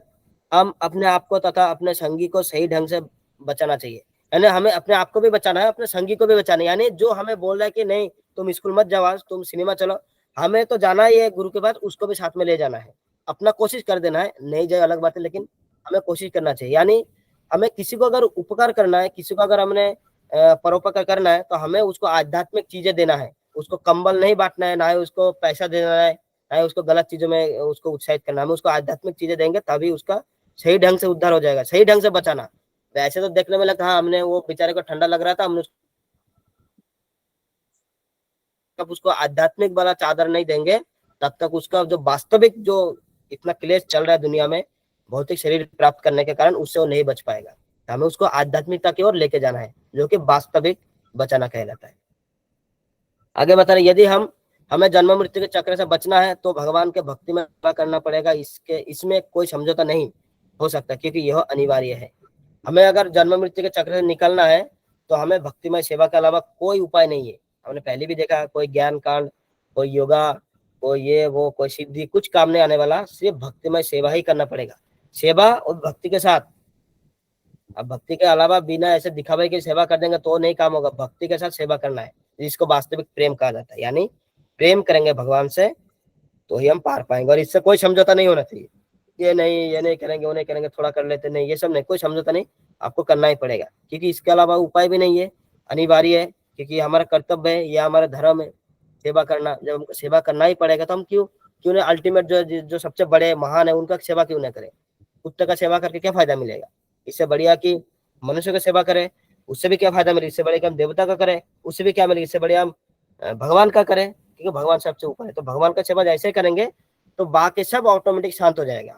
हम अपने आप को तथा अपने संगी को सही ढंग से बचाना चाहिए, यानी हमें अपने आप को भी बचाना है, अपने संगी को भी बचाना है। यानी जो हमें बोल रहा है कि नहीं तुम स्कूल मत जाओ, आज तुम सिनेमा चलो, हमें तो जाना ही है गुरु के पास, उसको भी साथ में ले जाना है, अपना कोशिश कर देना है, नहीं जाए अलग बात है, लेकिन हमें कोशिश करना चाहिए। यानी हमें किसी को अगर उपकार करना है, किसी को अगर हमने परोपकार करना है तो हमें उसको आध्यात्मिक चीजें देना है, उसको कंबल नहीं बांटना है, ना ही उसको पैसा देना है, ना ही उसको गलत चीजों में उसको उत्साहित करना है। हमें उसको आध्यात्मिक चीजें देंगे तभी उसका सही ढंग से उद्धार हो जाएगा, सही ढंग से बचाना। वैसे तो देखने में लगता हाँ हमने वो बेचारे को ठंडा लग रहा था, हमने तब उसको आध्यात्मिक वाला चादर नहीं देंगे तब तक उसका जो वास्तविक जो इतना क्लेश चल रहा है दुनिया में भौतिक शरीर प्राप्त करने के कारण, उससे वो नहीं बच पाएगा। तो हमें उसको आध्यात्मिकता की ओर लेके जाना है जो कि वास्तविक बचाना कहलाता है। आगे बता रहे यदि हमें जन्म मृत्यु के चक्र से बचना है तो भगवान के भक्ति में करना पड़ेगा, इसमें कोई समझौता नहीं हो सकता क्योंकि यह अनिवार्य है। हमें अगर जन्म मृत्यु के चक्र से निकलना है तो हमें भक्तिमय सेवा के अलावा कोई उपाय नहीं है। हमने पहले भी देखा कोई ज्ञान कांड, कोई योगा, कोई ये वो, कोई सिद्धि, कुछ काम नहीं आने वाला, सिर्फ भक्तिमय सेवा ही करना पड़ेगा। सेवा और भक्ति के साथ, अब भक्ति के अलावा बिना ऐसे दिखावे की सेवा कर देंगे तो नहीं काम होगा, भक्ति के साथ सेवा करना है जिसको वास्तविक प्रेम कहा जाता है। यानी प्रेम करेंगे भगवान से तो ही हम पार पाएंगे, और इससे कोई समझौता नहीं होना चाहिए। ये नहीं करेंगे, वो नहीं करेंगे, थोड़ा कर लेते, नहीं, ये सब नहीं, कोई समझौता नहीं, आपको करना ही पड़ेगा क्योंकि इसके अलावा उपाय भी नहीं है, अनिवार्य है क्योंकि हमारा कर्तव्य है, यह हमारा धर्म है सेवा करना। जब हमको सेवा करना ही पड़ेगा तो हम क्यों नहीं अल्टीमेट जो सबसे बड़े महान है उनका सेवा क्यों नहीं करें। कुत्ते का सेवा करके क्या फायदा मिलेगा, इससे बढ़िया कि मनुष्य का सेवा करें, उससे भी क्या फायदा मिलेगा, इससे बढ़िया कि हम देवता का करें, उससे भी क्या मिलेगा, इससे बढ़िया हम भगवान का करें क्योंकि भगवान सबसे ऊपर है। तो भगवान का सेवा जैसे करेंगे तो बाकी सब ऑटोमेटिक शांत हो जाएगा,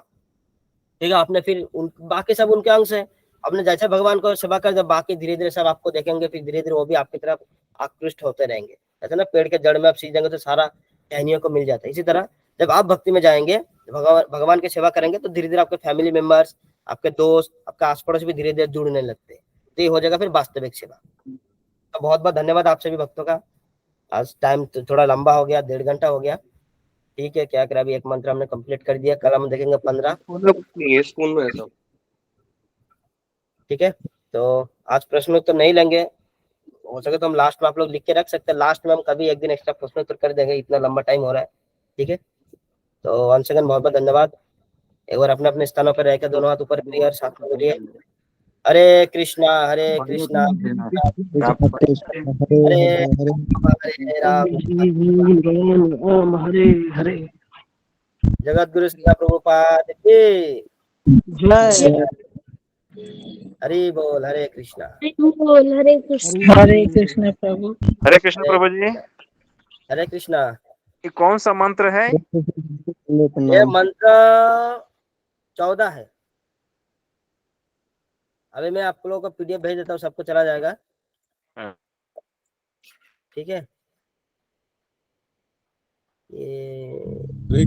ठीक है। आपने फिर बाकी सब उनके अंश है, आपने जैसे भगवान को सेवा कर, जब बाकी धीरे धीरे सब आपको देखेंगे, फिर धीरे धीरे वो भी आपकी तरफ आकृष्ट होते रहेंगे। ऐसा ना पेड़ के जड़ में आप सींचेंगे तो सारा टहनियों को मिल जाता है। इसी तरह जब आप भक्ति में जाएंगे, भगवान की सेवा करेंगे तो धीरे धीरे आपके फैमिली मेंबर्स, आपके दोस्त, आपका आस पड़ोस भी धीरे धीरे जुड़ने लगते हैं, तो ये हो जाएगा फिर वास्तविक सेवा। तो बहुत बहुत धन्यवाद आप सभी भक्तों का। आज टाइम तो थोड़ा लंबा हो गया, 1.5 घंटा हो गया, ठीक है। क्या करें, अभी एक मंत्र हमने कंप्लीट कर दिया, कल हम देखेंगे 15, स्कूल में सब ठीक है। तो आज प्रश्न उत्तर नहीं लेंगे, हो सके तो हम लास्ट में आप लोग लिख के रख सकते हैं, लास्ट में हम कभी एक दिन एक्स्ट्रा प्रश्न उत्तर कर देंगे, इतना लंबा टाइम हो रहा है, ठीक है। तो वन सेकंड, बहुत बहुत धन्यवाद। एक बार अपने अपने स्थानों पर रहकर दोनों हाथ ऊपर करिए और साथ में बोलिए हरे कृष्णा हरे कृष्णा हरे राम हरे हरे। जगत गुरु श्री प्रभुपाद की जय। हरि बोल। हरे कृष्णा। हरे कृष्ण प्रभु। हरे कृष्ण प्रभु जी। हरे कृष्णा। ये कौन सा मंत्र है? ये मंत्र 14 है। अभी मैं आप लोगों को पीडीएफ भेज देता हूँ, सबको चला जाएगा, ठीक है। ये